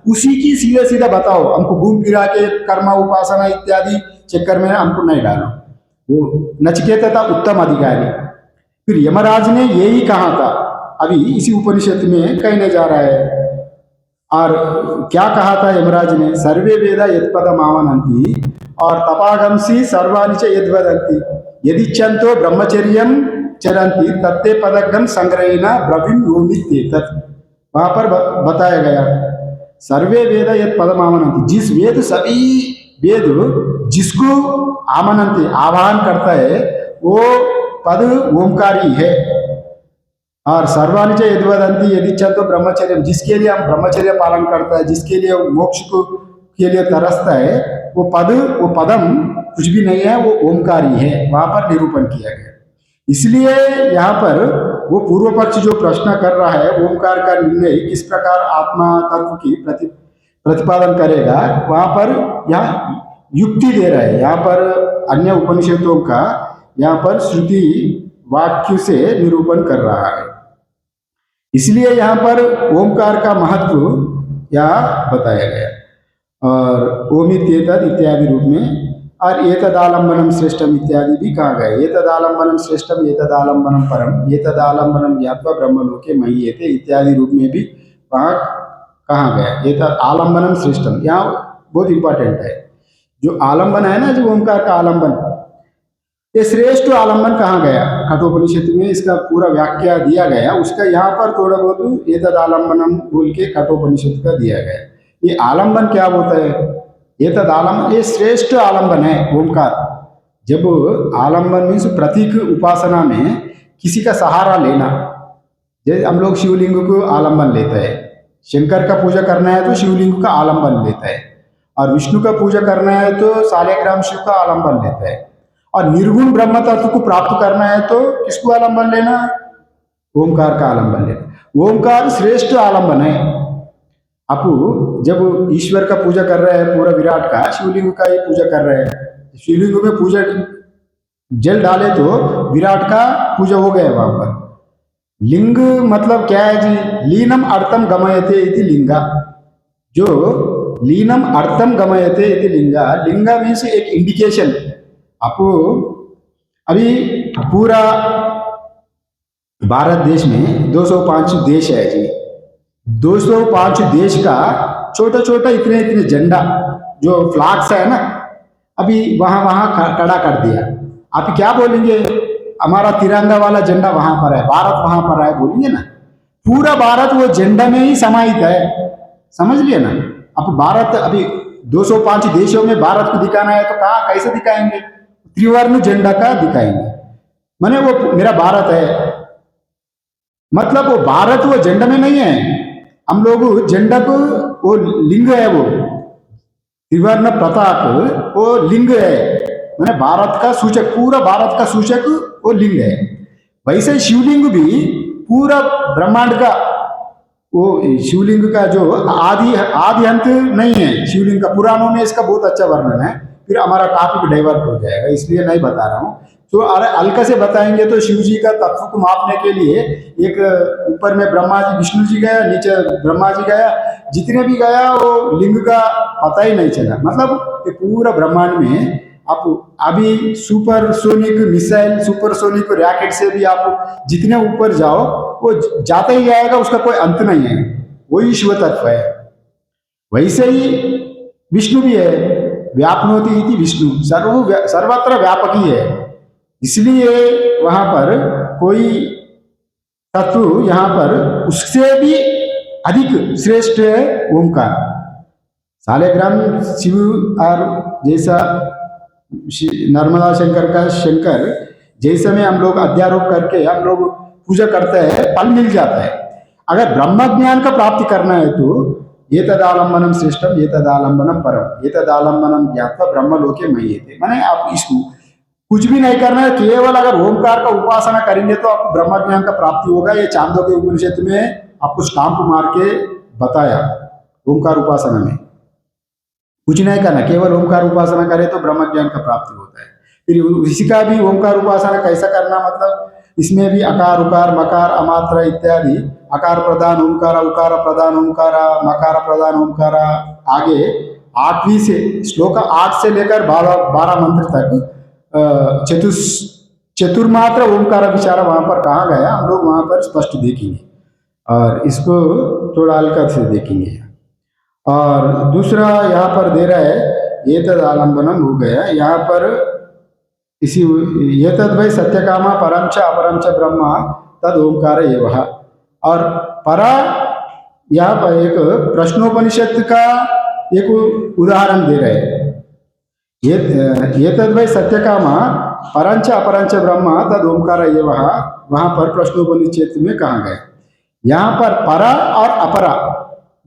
A: उसी की सीधा सीधा बताओ, हमको घूम फिरा के कर्म उपासना इत्यादि चक्कर में हमको नहीं डालो। वो नचिकेता था उत्तम अधिकारी। फिर यमराज ने यही कहा था, अभी इसी उपनिषद में कहने जा रहा है। और क्या कहा था यमराज ने, सर्वे वेदा यत्पदम आमनन्ति और तपागंसी सर्वाणि च यद्वदन्ति यदिच्छन्तो ब्रह्मचर्यम चरन्ति तत्ते पदगम संग्रहेण ब्रवीम योमित्येतत्। वहां पर बताया गया सर्वे वेद यत् पदम आमनन्ति, जिस वेद सभी वेद जिसको आमनन्ति आवाहन करता है वो पद ओमकार ही है। और सर्वाणि च यद्वदन्ति यदिच्छन्तो ब्रह्मचर्य, जिसके लिए हम ब्रह्मचर्य पालन करता है, जिसके लिए मोक्ष को के लिए तरसता है, वो पद वो पदम कुछ भी नहीं है, वो ओमकार ही है। वहां पर निरूपण किया गया। इसलिए यहाँ पर वो पूर्व पक्ष जो प्रश्न कर रहा है, ओमकार का निर्णय किस प्रकार आत्मा तत्व की प्रतिपादन करेगा, वहां पर यहाँ युक्ति दे रहा है। यहाँ पर अन्य उपनिषदों का यहाँ पर श्रुति वाक्य से निरूपण कर रहा है। इसलिए यहाँ पर ओमकार का महत्व यहाँ बताया गया। और ओमित्येतद् इत्यादि रूप में, और एतदालंबनम श्रेष्ठम इत्यादि भी कहा गया। एतदालंबनम श्रेष्ठम एतदालंबनम परम एतदालंबनम ज्ञात्वा ब्रह्मलोके मह्येते इत्यादि रूप में भी वहाँ कहा गया। एतद आलंबनम श्रेष्ठम, यहाँ बहुत इंपॉर्टेंट है। जो आलंबन है ना, जो ओमकार का आलंबन, ये श्रेष्ठ आलंबन कहाँ गया, कठोपनिषद में इसका पूरा व्याख्या दिया गया। उसका यहाँ पर थोड़ा बहुत एतद आलंबनम बोल के कठोपनिषद का दिया गया। ये आलंबन क्या होता है, ये तद आलंबन, ये श्रेष्ठ आलंबन है ओमकार। जब आलंबन मीन्स प्रतीक उपासना में किसी का सहारा लेना, जैसे हम लोग शिवलिंग को आलंबन लेते हैं, शंकर का पूजा करना है तो शिवलिंग का आलंबन लेता है, और विष्णु का पूजा करना है तो सालिग्राम शिव का आलंबन लेता है, और निर्गुण ब्रह्म तत्व को प्राप्त करना है तो किसको आलंबन लेना, ओमकार का आलंबन लेना। ओमकार श्रेष्ठ आलंबन है। आप जब ईश्वर का पूजा कर रहे हैं, पूरा विराट का, शिवलिंग का ही पूजा कर रहे हैं, शिवलिंग में पूजा जल डाले तो विराट का पूजा हो गया। वहां पर लिंग मतलब क्या है जी, लीनम अर्थम गमयते इति लिंगा। जो लीनम अर्थम गमयते इति लिंगा, लिंगा मीन्स एक इंडिकेशन। आपको अभी पूरा भारत देश में 205 देश है जी। 205 देश का छोटा छोटा इतने इतने झंडा जो फ्लैग्स है ना, अभी वहां वहां खड़ा कर दिया। आप क्या बोलेंगे, हमारा तिरंगा वाला झंडा वहां पर है, भारत वहां पर है बोलेंगे ना। पूरा भारत वो झंडा में ही समाहित है, समझ लिए ना। अब भारत अभी 205 देशों में भारत को दिखाना है तो कहा कैसे दिखाएंगे, त्रिवर्ण झंडा का दिखाएंगे। माने वो मेरा भारत है, मतलब वो भारत वो झंडा में नहीं है। हम लोग झंडा को, वो लिंग है, वो त्रिवर्ण पताक वो लिंग है, मैंने भारत का सूचक, पूरा भारत का सूचक वो लिंग है। वैसे शिवलिंग भी पूरा ब्रह्मांड का, वो शिवलिंग का जो आदि अंत नहीं है शिवलिंग का। पुराणों में इसका बहुत अच्छा वर्णन है, फिर हमारा टॉपिक डाइवर्ट हो जाएगा, इसलिए नहीं बता रहा हूँ। तो हल्का से बताएंगे तो शिव जी का तत्व को मापने के लिए एक ऊपर में ब्रह्मा जी, विष्णु जी गया, नीचे ब्रह्मा जी गया, जितने भी गया वो लिंग का पता ही नहीं चला। मतलब ये पूरा ब्रह्मांड में आप अभी सुपरसोनिक मिसाइल, सुपरसोनिक रॉकेट से भी आप जितने ऊपर जाओ वो जाता ही जाएगा, उसका कोई अंत नहीं है। वही ईश्वर तत्व है। वैसे ही विष्णु भी है, व्यापनोति इति विष्णु, सर्वत्र व्यापक ही है। इसलिए वहां पर कोई तत्व यहाँ पर उससे भी अधिक श्रेष्ठ है ओमकार। सालिग्राम शिव और जैसा नर्मदा शंकर का शंकर जैसे में हम लोग अध्यारोप करके हम लोग पूजा करते हैं, फल मिल जाता है। अगर ब्रह्म ज्ञान का प्राप्ति करना है तो ये तदालंबनम श्रेष्ठम ये तदालंबनम परम ये तदालंबनम ज्ञात्वा ब्रह्मलोके मह्यते। माने आप इसको कुछ भी नहीं करना है, केवल अगर ओमकार का उपासना करेंगे तो आपको ब्रह्म ज्ञान का प्राप्ति होगा। ये चांदोग्य उपनिषद में आपको स्टाम्प मार के बताया। ओमकार उपासना में कुछ नहीं करना, केवल ओमकार उपासना करे तो ब्रह्म ज्ञान का प्राप्ति होता है। फिर इसी का भी ओमकार उपासना कैसा करना, मतलब इसमें भी अकार उकार मकार अमात्र इत्यादि, अकार प्रधान ओमकार, उकार प्रधान ओमकार, मकार प्रधान ओमकार, आगे 8वीं से श्लोक 8 से लेकर 12 मंत्र तक चतुर्मात्र ओमकार विचार वहां पर कहा गया, हम लोग वहां पर स्पष्ट देखेंगे और इसको थोड़ा हल्का से देखेंगे। और दूसरा यहाँ पर दे रहा है ये तद आलम्बनम हो गया, यहाँ पर इसी ये तद भाई सत्यकामा परमच अपरमच ब्रह्म तद ओंकार एवं। और परा यहाँ पर एक प्रश्नोपनिषद का एक उदाहरण दे रहे हैं। ये तद भाई सत्यकामा परंच अपरंच ब्रह्म तद ओंकार एवं, वहां पर प्रश्नोपनिषद में कहा गया। यहाँ पर परा और अपरा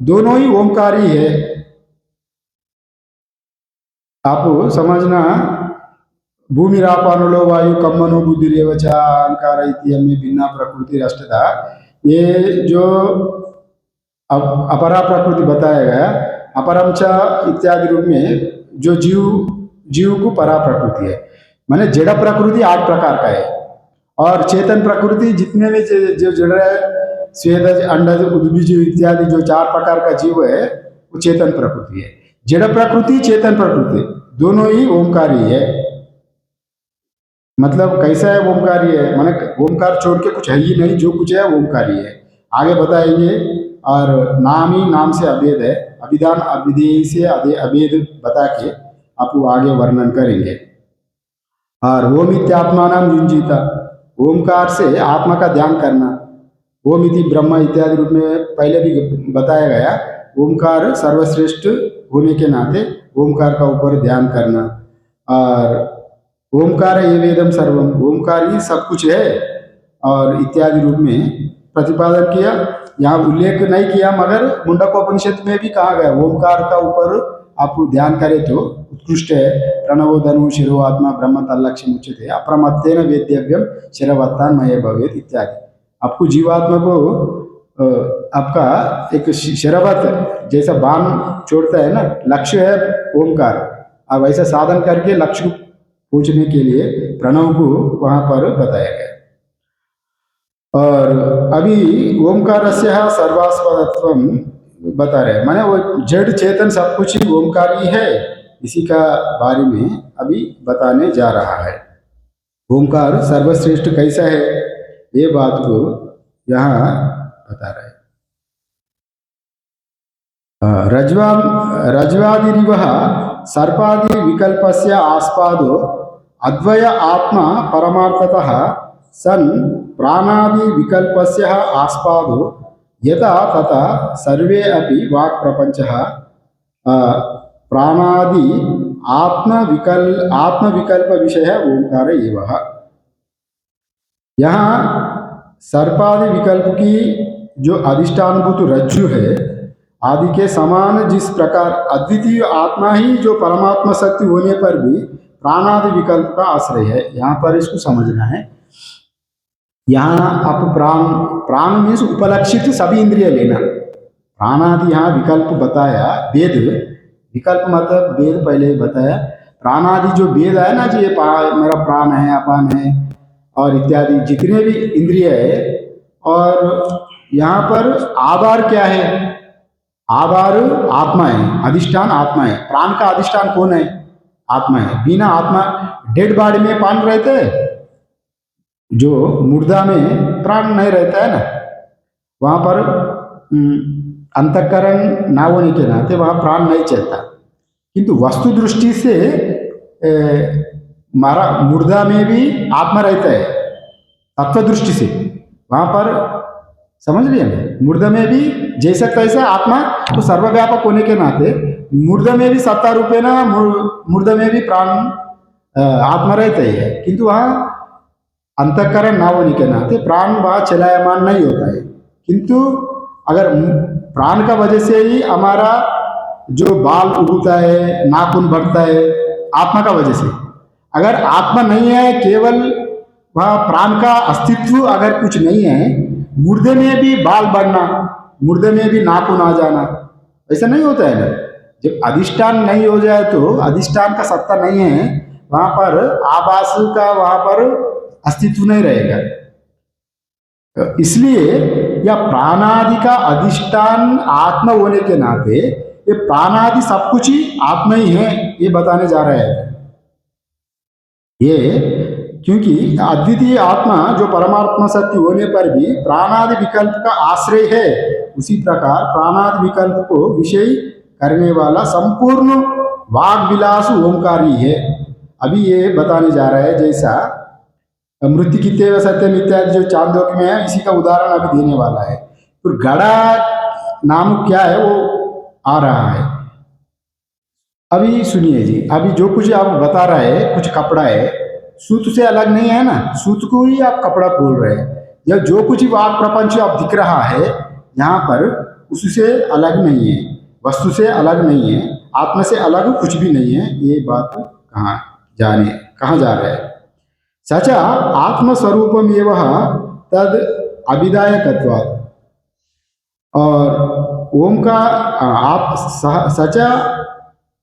A: दोनों ही ओंकारी है। आप समझना, भूमि रापानुलो वायु कम्मनो बुद्धिरेवच अहंकार इत्यमे भिन्ना प्रकृति अष्टधा। ये जो अपरा प्रकृति बताया गया, अपरमच इत्यादि रूप में जो जीव को परा प्रकृति है, माने जड़ प्रकृति 8 प्रकार का है और चेतन प्रकृति जितने भी जो जड़ है, स्वेदज अंडज उद्बीज इत्यादि जो 4 प्रकार का जीव है वो चेतन प्रकृति है। जड़ प्रकृति चेतन प्रकृति दोनों ही ओमकारी है। मतलब कैसा है ओमकारी है, माने ओमकार छोड़ के कुछ है ही नहीं, जो कुछ है ओमकारी है, आगे बताएंगे। और नाम ही नाम से अभेद है, अभिधान अभिधेय से अभेद बता के आप आगे वर्णन करेंगे। और ओम इत्यात्मा नाम युंजीता, ओमकार से आत्मा का ध्यान करना, ओम इति ब्रह्म इत्यादि रूप में पहले भी बताया गया। ओमकार सर्वश्रेष्ठ होने के नाते ओमकार का ऊपर ध्यान करना। और ओमकार ये वेदम सर्वम, ओमकार ही सब कुछ है और इत्यादि रूप में प्रतिपादन किया। यहाँ उल्लेख नहीं किया मगर मुंडकोपनिषद में भी कहा गया ओमकार का ऊपर आप ध्यान करें तो उत्कृष्ट है। प्रणवो धनु शिरो आत्मा ब्रह्म तल्लक्ष्य मुच्यते अप्रमत्तेन वेद्यव्यम शिरवत्तान मये भवेत् इत्यादि। आपको जीवात्मा को आपका एक शिरवत जैसा बाण छोड़ता है ना, लक्ष्य है ओमकार, अब ऐसा साधन करके लक्ष्य को पहुंचने के लिए प्रणव को वहां पर बताया गया। और अभी ओमकार से सर्वास्पदत्वम बता रहे हैं, माने वो जड़ चेतन सब कुछ ही ओमकारी है, इसी का बारे में अभी बताने जा रहा है। ओमकार सर्वश्रेष्ठ कैसा है ये बात को यहाँ बता रहे हैं। रज्वादिरिव सर्पादि विकल्पस्य आस्पादो अद्वय आत्मा परमार्थतः सन् प्राणादि विकल्पस्य आस्पादो यथा तथा सर्वे अपि वाक् प्रपंचः प्राणादि आत्मविकल्प विषय ओंकार एवं। यहाँ सर्पादि विकल्प की जो अधिष्ठानभूत रज्जु है आदि के समान जिस प्रकार अद्वितीय आत्मा ही जो परमात्मा शक्ति होने पर भी प्राणादि विकल्प का आश्रय है, यहाँ पर इसको समझना है। यहाँ आप प्राण मीन्स उपलक्षित सभी इंद्रिय लेना। प्राणादि यहाँ विकल्प बताया, वेद विकल्प मतलब वेद पहले ही बताया। प्राणादि जो वेद है ना, जो ये मेरा प्राण है, अपान है और इत्यादि जितने भी इंद्रिय है। और यहाँ पर आधार क्या है, आधार आत्मा है, अधिष्ठान आत्मा है। प्राण का अधिष्ठान कौन है, आत्मा है। बिना आत्मा डेड बॉडी में प्राण रहते हैं, जो मुर्दा में प्राण नहीं रहता है ना, वहां पर अंतःकरण ना होने के नाते वहां प्राण नहीं चलता। किंतु वस्तु दृष्टि से मारा मुर्दा में भी आत्मा रहता है, तत्व दृष्टि से वहां पर समझ लिया ना। मुर्दा में भी जैसा तैसा आत्मा तो सर्वव्यापक होने के नाते मुर्दा में भी सत्ता रूपे ना मुर्दा में भी प्राण आत्मा रहता है। किंतु वहाँ अंतःकरण ना होने के नाते प्राण वहाँ चलायमान नहीं होता है। किंतु अगर प्राण का वजह से ही हमारा जो बाल उगता है, नाखून बढ़ता है, आत्मा का वजह से। अगर आत्मा नहीं है, केवल वह प्राण का अस्तित्व अगर कुछ नहीं है, मुर्दे में भी बाल बढ़ना, मुर्दे में भी नाखून आ जाना, ऐसा नहीं होता है ना। जब अधिष्ठान नहीं हो जाए तो अधिष्ठान का सत्ता नहीं है, वहां पर आभास का वहां पर अस्तित्व नहीं रहेगा। इसलिए या प्राणादि का अधिष्ठान आत्मा होने के नाते ये प्राणादि सब कुछ ही आत्मा ही है, ये बताने जा रहा है ये। क्योंकि अद्वितीय आत्मा जो परमात्मा सत्य होने पर भी प्राणादि विकल्प का आश्रय है, उसी प्रकार प्राणादि विकल्प को विषय करने वाला संपूर्ण वाग विलास ओंकार ही है। अभी ये बताने जा रहा है, जैसा मृत्यु की तेव सत्यम इत्यादि जो चांदोग्य में है, इसी का उदाहरण अभी देने वाला है। तो घड़ा नाम क्या है वो आ रहा है। अभी सुनिए जी, अभी जो कुछ आप बता रहे हैं, कुछ कपड़ा है, सूत से अलग नहीं है ना, सूत को ही आप कपड़ा बोल रहे हैं। या जो कुछ वाक प्रपंच आप दिख रहा है यहाँ पर, उससे अलग नहीं है, वस्तु से अलग नहीं है, आत्मा से अलग कुछ भी नहीं है। ये बात कहाँ जा रहा है। सचा आत्मस्वरूपम एवं तद अभिधायकत्वात्, और ओम का सचा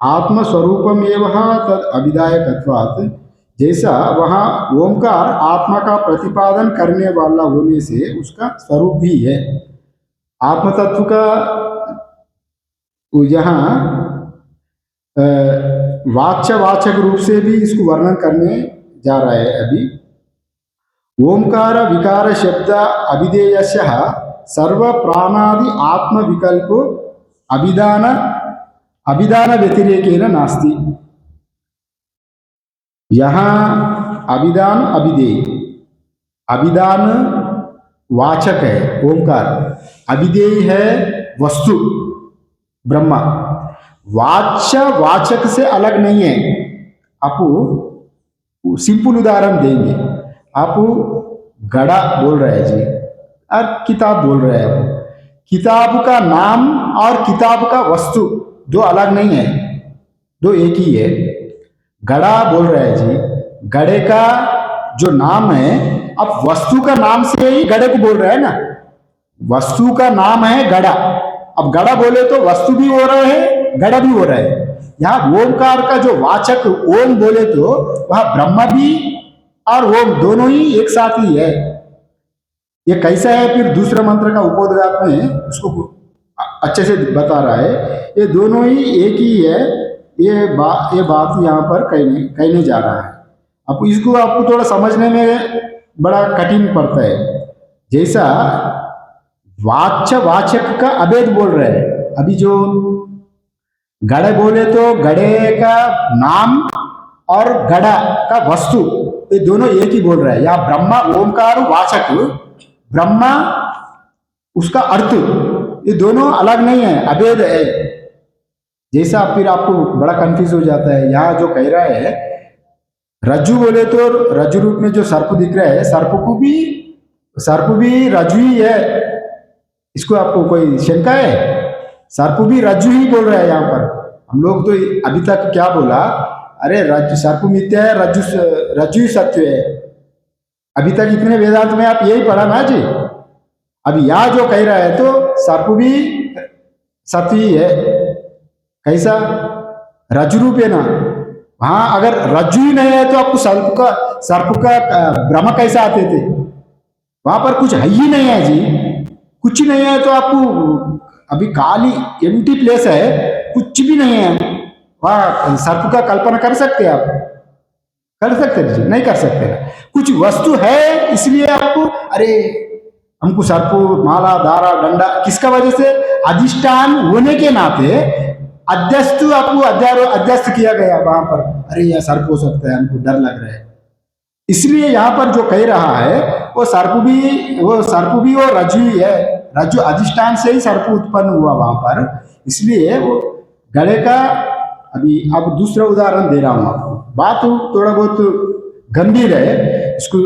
A: आत्मस्वरूपम एवं तद अभिधायकत्वात्, जैसा वहाँ ओमकार आत्मा का प्रतिपादन करने वाला होने से उसका स्वरूप भी है। आत्म तत्व का यहाँ वाच्यवाचक रूप से भी इसको वर्णन करने जा रहा है। अभी ओंकार विकार शब्द अभिधेयस्य सर्व प्राणादि आत्म विकल्प अभिधान अभिधान व्यतिरेकेन नास्ति। यहाँ अभिधान अभिधेय, अभिधान वाचक है ओंकार, अभिधेय है वस्तु ब्रह्मा, वाच्य वाचक से अलग नहीं है। आपको सिंपल उदाहरण देंगे। आप घड़ा बोल रहे हैं जी और किताब बोल रहे हैं। आप किताब का नाम और किताब का वस्तु दो अलग नहीं है, दो एक ही है। घड़ा बोल रहे हैं जी, घड़े का जो नाम है, अब वस्तु का नाम से ही घड़े को बोल रहे हैं ना, वस्तु का नाम है घड़ा। अब घड़ा बोले तो वस्तु भी हो रहा है, घड़ा भी हो रहा है। यहाँ ओमकार का जो वाचक ओम बोले तो वह ब्रह्मा भी और ओम दोनों ही एक साथ ही है। ये कैसा है, फिर दूसरा मंत्र का उपोद्घात में उसको अच्छे से बता रहा है। ये दोनों ही एक ही है, ये बात यहाँ पर कहने जा रहा है। अब इसको आपको थोड़ा समझने में बड़ा कठिन पड़ता है। जैसा वाच्य वाचक का अभेद बोल रहे हैं। अभी जो घड़े बोले तो घड़े का नाम और घड़ा का वस्तु ये दोनों एक ही बोल रहे हैं। या ब्रह्मा ओंकार वाचक, ब्रह्मा उसका अर्थ, ये दोनों अलग नहीं है, अभेद है। जैसा फिर आपको बड़ा कंफ्यूज हो जाता है। यहाँ जो कह रहा है रज्जु बोले तो रज्जु रूप में जो सर्प दिख रहा है, सर्प भी रज्जु ही है। इसको आपको कोई शंका है? सर्प भी रज्जु ही बोल रहा है यहाँ पर। हम लोग तो अभी तक क्या बोला, अरे रज्जु सर्प मिथ्या है, रज्जु ही सत्य है। अभी तक इतने वेदांत में आप यही पढ़ा ना जी। अभी यहाँ जो कह रहा है तो सर्प भी सत्य ही है। कैसा? रज्जु रूप है ना। वहां अगर रज्जु ही नहीं है तो आपको सर्प का भ्रम कैसे आते थे? वहां पर कुछ है ही नहीं है जी, कुछ नहीं है तो आपको अभी खाली एम्प्टी प्लेस है, कुछ भी नहीं है। वहां सर्प का कल्पना कर सकते हैं आप? कर सकते हैं जी? नहीं कर सकते। कुछ वस्तु है इसलिए आपको अरे हमको सर्प माला धारा डंडा, किसका वजह से? अधिष्ठान होने के नाते अध्यस्त, आपको अध्यस्त किया गया वहां पर। अरे यह सर्प हो सकता है, हमको डर लग रहा है। इसलिए यहाँ पर जो कह रहा है वो सर्प भी वो रज्जु ही है। रज्जु अधिष्ठान से ही सर्प उत्पन्न हुआ वहां पर। इसलिए वो घड़े का, अभी अब दूसरा उदाहरण दे रहा हूं आपको। बात थोड़ा बहुत गंभीर है, इसको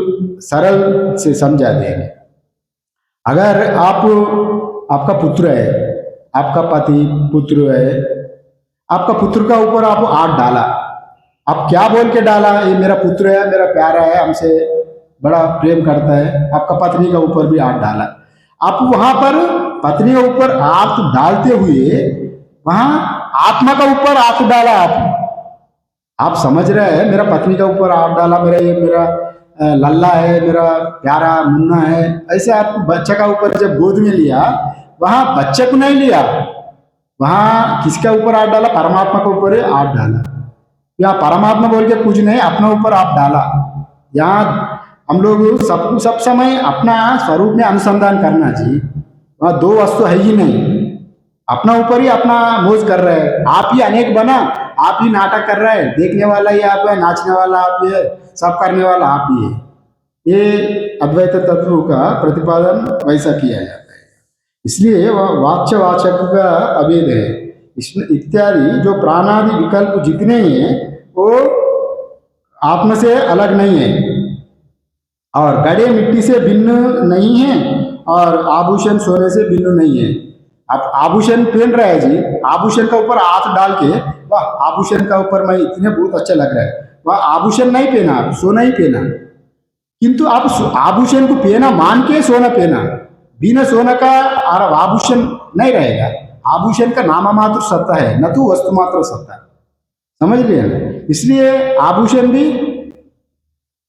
A: सरल से समझा देंगे। अगर आप आपका पुत्र है, आपका पति पुत्र है, आपका पुत्र का ऊपर आप हाथ डाला, आप क्या बोल के डाला? ये मेरा पुत्र है, मेरा प्यारा है, हमसे बड़ा प्रेम करता है। आपका पत्नी का ऊपर भी हाथ डाला, आप वहां पर पत्नी के ऊपर हाथ डालते हुए वहां आत्मा का ऊपर हाथ डाला। आप समझ रहे हैं, मेरा पत्नी का ऊपर हाथ डाला, मेरा ये मेरा लल्ला है, मेरा प्यारा मुन्ना है, ऐसे आप बच्चे का ऊपर जब गोद में लिया, वहां बच्चे को नहीं लिया, वहां किसका ऊपर हाथ डाला? परमात्मा के ऊपर हाथ डाला। यहाँ परमात्मा बोल के कुछ नहीं, अपना ऊपर आप डाला। यहाँ हम लोग सब समय अपना स्वरूप में अनुसंधान करना चाहिए। वहाँ दो वस्तु है ही नहीं, अपना ऊपर ही अपना मौज कर रहे हैं। आप ही अनेक बना, आप ही नाटक कर रहे हैं, देखने वाला ही आप है, नाचने वाला आप ही है, सब करने वाला आप ही है। ये अद्वैत तत्व का प्रतिपादन वैसा किया जाता है। इसलिए वह वाच्य वाचक का अभेद है। इसमें इत्यादि जो प्राणादि विकल्प जितने हैं वो आत्मा से अलग नहीं है, और घड़े मिट्टी से भिन्न नहीं है, और आभूषण सोने से भिन्न नहीं है। आप आभूषण पहन रहे हैं जी, आभूषण का ऊपर हाथ डाल के वाह आभूषण का ऊपर मैं इतने बहुत अच्छा लग रहा है, वह आभूषण नहीं पहना, आप सोना ही पहना। किंतु आप आभूषण को पहना मान के सोना पहना, बिना सोना का आभूषण नहीं रहेगा। आभूषण का नाम मात्र सत्ता है, न तो वस्तु मात्र सत्ता। समझ लिया ना? इसलिए आभूषण भी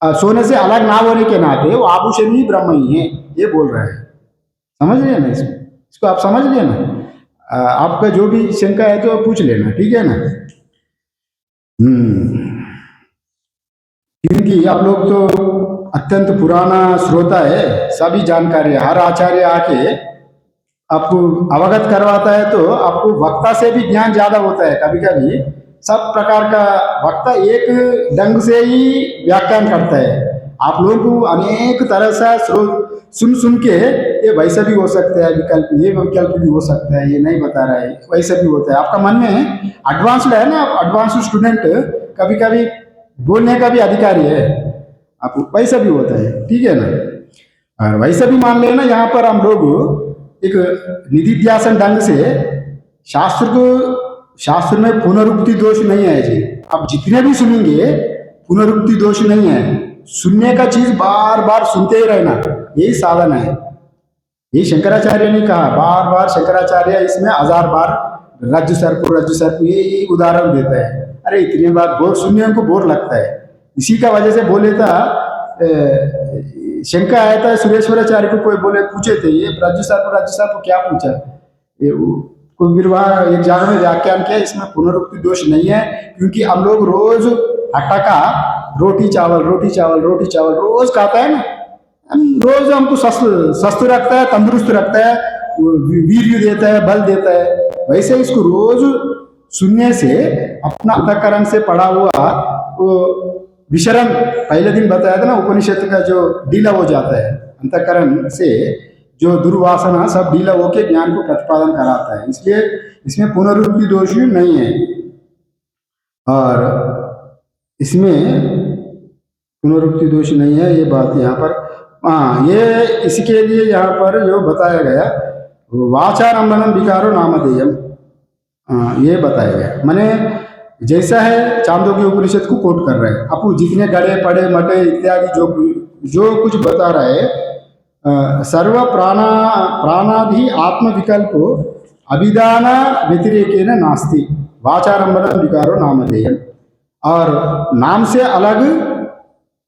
A: सोने से अलग ना होने के नाते वो आभूषण ही ब्रह्म ही है, ये बोल रहे हैं। समझ लिया ना? इसको आप समझ लिया ना? आपका जो भी शंका है तो पूछ लेना, ठीक है ना? क्योंकि आप लोग तो अत्यंत पुराना श्रोता है, सभी जानकारी हर आचार्य आके आपको अवगत करवाता है, तो आपको वक्ता से भी ज्ञान ज्यादा होता है। कभी कभी सब प्रकार का वक्ता एक ढंग से ही व्याख्यान करता है, आप लोगों को अनेक तरह से सुन के ये वैसा भी हो सकता है विकल्प, ये विकल्प भी हो सकता है, ये नहीं बता रहा है, वैसा भी होता है। आपका मन में एडवांस्ड है ना, आप एडवांस्ड स्टूडेंट, कभी कभी बोलने का भी अधिकारी है, आप वैसा भी होता है, ठीक है ना? और वैसा भी मान लेना, यहाँ पर हम लोग एक निधिध्यासन ढंग से शास्त्र में पुनरुक्ति दोष नहीं है जी। आप जितने भी सुनेंगे पुनरुक्ति दोष नहीं है, सुनने का चीज बार बार सुनते ही रहना, यही साधन है। ये शंकराचार्य ने कहा, बार बार शंकराचार्य इसमें 1000 बार रज्जु सर्प ये उदाहरण देता है। अरे इतने बार बोर सुनने को बोर लगता है, इसी का वजह से बोले था, शंका आया था सुरेश्वराचार्य को, कोई बोले पूछे थे ये रज्जु सर्प क्या पूछा, ये कोई विवाह एक जगह में व्याख्यान किया, इसमें पुनरुक्ति दोष नहीं है, क्योंकि हम लोग रोज आटा का रोटी चावल रोज खाता है ना, रोज हमको स्वस्थ रखता है, तंदुरुस्त रखता है, वीर्य देता है, बल देता है। वैसे इसको रोज सुनने से अपना अंतःकरण से पड़ा हुआ वो विशरण, पहले दिन बताया था ना, उपनिषद का जो ढीला हो जाता है, अंतःकरण से जो दुर्वासना सब ढीला होकर ज्ञान को प्रतिपादन कराता है। इसलिए इसमें पुनरुक्ति दोष नहीं है, और इसमें पुनरुक्ति दोष नहीं है, ये बात यहाँ पर। हाँ, ये इसके लिए यहाँ पर जो बताया गया वाचारंभनम विकारो नामधेयम, ये बताया गया। मैंने जैसा है चांदोग्य उपनिषद को कोट कर रहे हैं, आपको जितने गड़े पड़े मटे इत्यादि जो कुछ बता रहे हैं, सर्व प्राणादि आत्म विकल्प अभिधान व्यतिरेकेन नास्ति वाचारंभनम विकारो नामधेयम। और नाम से अलग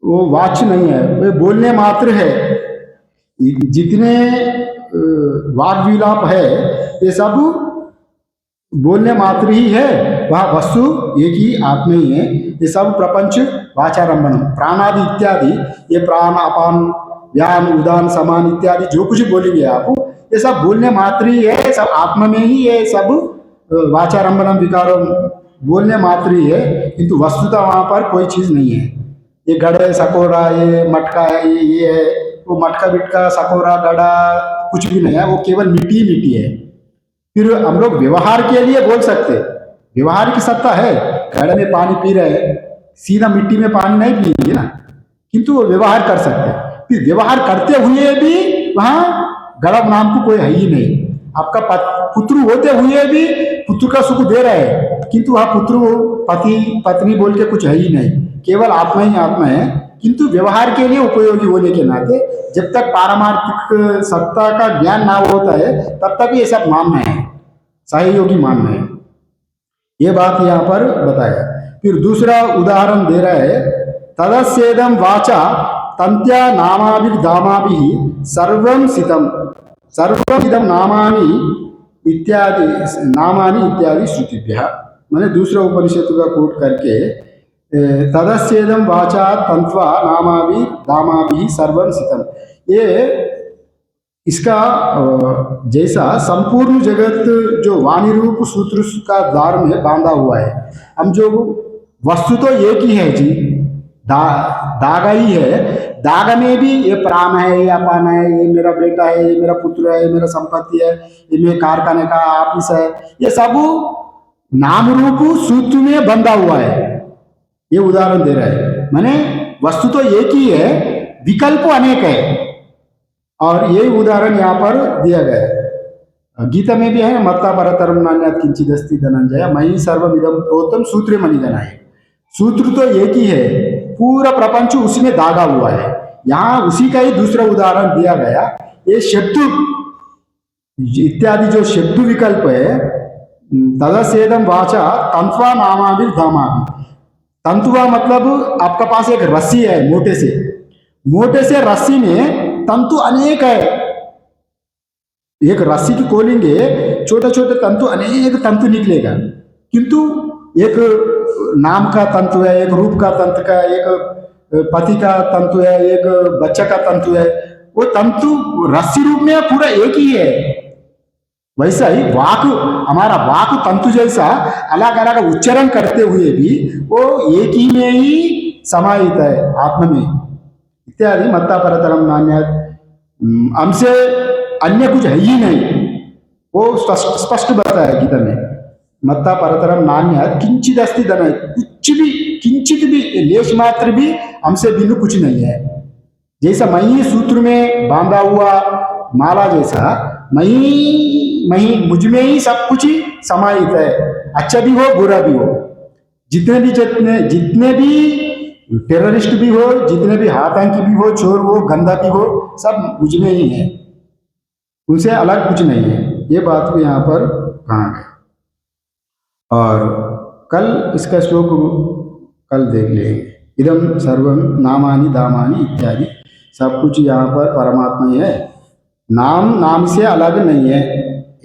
A: वो वाच्य नहीं है, वे बोलने मात्र है। जितने वाग विलाप है ये सब बोलने मात्र ही है, वह वस्तु एक ही आत्मा ही है। ये सब प्रपंच वाचारंभन प्राणादि इत्यादि, ये प्राण अपान व्यान उदान समान इत्यादि जो कुछ बोलेंगे आप, ये सब बोलने मात्र ही है, सब आत्मा में ही ये सब वाचारंभनम विकारो बोलने मात्र ही है, किंतु वस्तुतः वहां पर कोई चीज नहीं है। ये गड़े सकोरा, ये मटका है, ये है, वो मटका बिटका सकोरा गड़ा कुछ भी नहीं है, वो केवल मिट्टी मिट्टी है। फिर हम लोग व्यवहार के लिए बोल सकते, व्यवहार की सत्ता है, घड़े में पानी पी रहे हैं, सीधा मिट्टी में पानी नहीं पिएंगे ना, किंतु वो व्यवहार कर सकते। फिर व्यवहार करते हुए भी वहां गड़ब नाम को कोई है ही नहीं। आपका पुत्र होते हुए भी पुत्र का सुख दे रहे हैं, किंतु वह पुत्र पति पत्नी बोल के कुछ है ही नहीं, केवल आत्मा ही आत्मा है। किंतु व्यवहार के लिए उपयोगी होने के नाते जब तक पारमार्थिक सत्ता का ज्ञान ना होता है तब तक ये सब मानना है, सहयोगी मानना है। ये बात यहाँ पर बताया। फिर दूसरा उदाहरण दे रहा है, तदस्येदम वाचा तंत्या नामाभिर्धामाभि सर्वम सितम सर्वम इदम नामानि इत्यादि श्रुतिभ्यः। मैंने दूसरा उपनिषद का कोट करके तदस्येदम वाचा तंत्वा नामाभि धामाभि सर्वम सितम, ये इसका जैसा संपूर्ण जगत जो वाणी रूप सूत्र का द्वार में बांधा हुआ है। हम जो वस्तु तो एक ही है जी, दागा ही है। दागा में भी ये प्राण है, ये अपान है, ये मेरा बेटा है, ये मेरा पुत्र है, ये मेरा संपत्ति है, ये मेरे कारखाने का ऑफिस है, ये सब नाम रूप सूत्र में बंधा हुआ है। ये उदाहरण दे रहा है, माने वस्तु तो एक ही है, विकल्प अनेक है। और ये उदाहरण यहाँ पर दिया गया है। गीता में भी है, मत्ता परतरम नान्यात् किंचिदस्ति धनंजय मयि सर्वमिदं प्रोक्तम सूत्रे मणिगणाय। सूत्र तो एक ही है, पूरा प्रपंच उसी में दागा हुआ है। यहाँ उसी का ही दूसरा उदाहरण दिया गया। ये शब्द इत्यादि जो शब्द विकल्प है, तदसेदम वाचा तंत्वा नामाभिर धामाभि। तंतुआ मतलब आपका पास एक रस्सी है, मोटे से रस्सी में तंतु अनेक है। एक रस्सी की खोलेंगे, छोटे छोटे तंतु, अनेक तंतु निकलेगा, किंतु एक नाम का तंतु है, एक रूप का तंतु का, एक पति का तंतु है, एक बच्चा का तंतु है। वो तंतु रस्सी रूप में पूरा एक ही है। वैसा ही वाक, हमारा वाक तंतु जैसा अलग अलग उच्चारण करते हुए भी वो एक ही में ही समाहित है, आत्मा में। इत्यादि मत्ता परतरम नान्यात्, हमसे अन्य कुछ है ही नहीं, वो स्पष्ट बताया गीता में। मत्ता परतरम नान्यात् किंचित अस्ति धन, कुछ भी किंचित भी लेश मात्र भी हमसे भिन्न कुछ नहीं है। जैसा मही सूत्र में बांधा हुआ माला जैसा मही मुझ में ही सब कुछ ही समाहित है, अच्छा भी हो बुरा भी हो। जितने भी टेररिस्ट भी हो, जितने भी आतंकी भी हो, चोर हो, गंदा भी हो, सब मुझ में ही है, उनसे अलग कुछ नहीं है। ये बात को यहाँ पर कहा गया। और कल इसका श्लोक कल देख लेंगे। इदम सर्वम नामानि धामानि इत्यादि, सब कुछ यहाँ पर परमात्मा ही है, नाम से अलग नहीं है।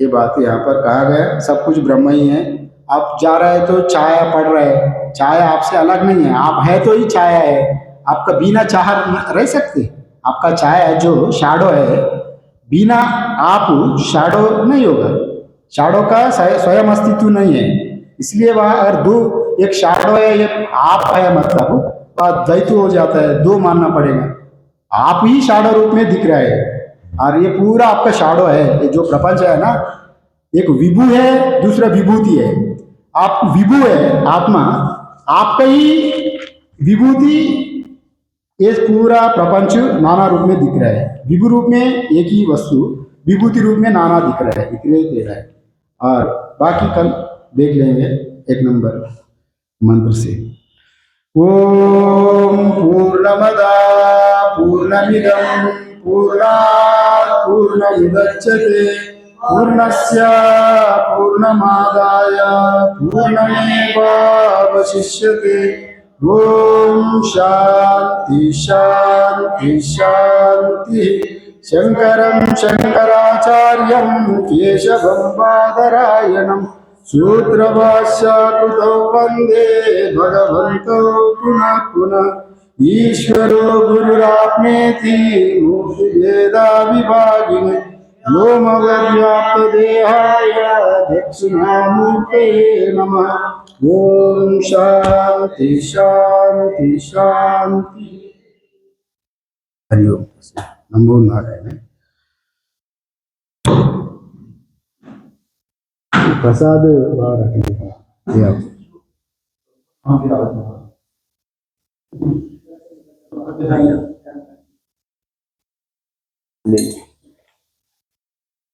A: ये बात यहाँ पर कहा गया, सब कुछ ब्रह्म ही है। आप जा रहे तो छाया पड़ रहे, छाया आपसे अलग नहीं है, आप है तो ही छाया है। आपका बिना चाह रह सकते? आपका छाया जो शैडो है, बिना आप शैडो नहीं होगा। शैडो का स्वयं अस्तित्व नहीं है, इसलिए वह अगर दो, एक शैडो है एक आप है, मतलब द्वैत हो जाता है, दो मानना पड़ेगा। आप ही शैडो रूप में दिख रहा है और ये पूरा आपका शैडो है। ये जो प्रपंच है ना, एक विभू है, दूसरा विभूति है। आप विभू है आत्मा, आपका ही विभूति, ये पूरा प्रपंच नाना रूप में दिख रहा है। विभू रूप में एक ही वस्तु, विभूति रूप में नाना दिख रहा है, इतने ही दे रहा है। और बाकी कल देख लेंगे 1 नंबर मंत्र से। ओम पूर्णमदा पूर्णमिदं पूर्णात् पूर्णमुदच्यते पूर्णस्य पूर्णमादाय पूर्णमेवावशिष्यते। ओम शांति शांति शांति। शंकरं शंकराचार्यं केशवं बादरायणं सूत्रभाष्यकृतौ वन्दे भगवन्तौ पुनः पुनः। ईश्वरो गुरुरात्मेति मूर्तिभेदाविभागिने व्योमवद्व्याप्तदेहाय दक्षिणामूर्तये नमः। ओम शांति शांति शांति। हरि ओम। नमो नारायण। प्रसाद बाहर रखिए।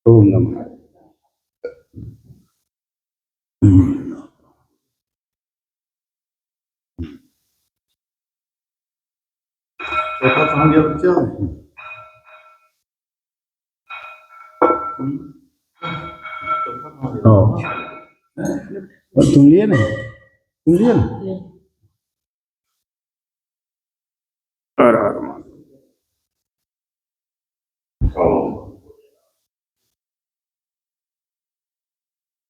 A: ओम नमः।
B: चौथा कहाँ गया बच्चा?
A: तुम लिए नहीं, तुम लिए ना?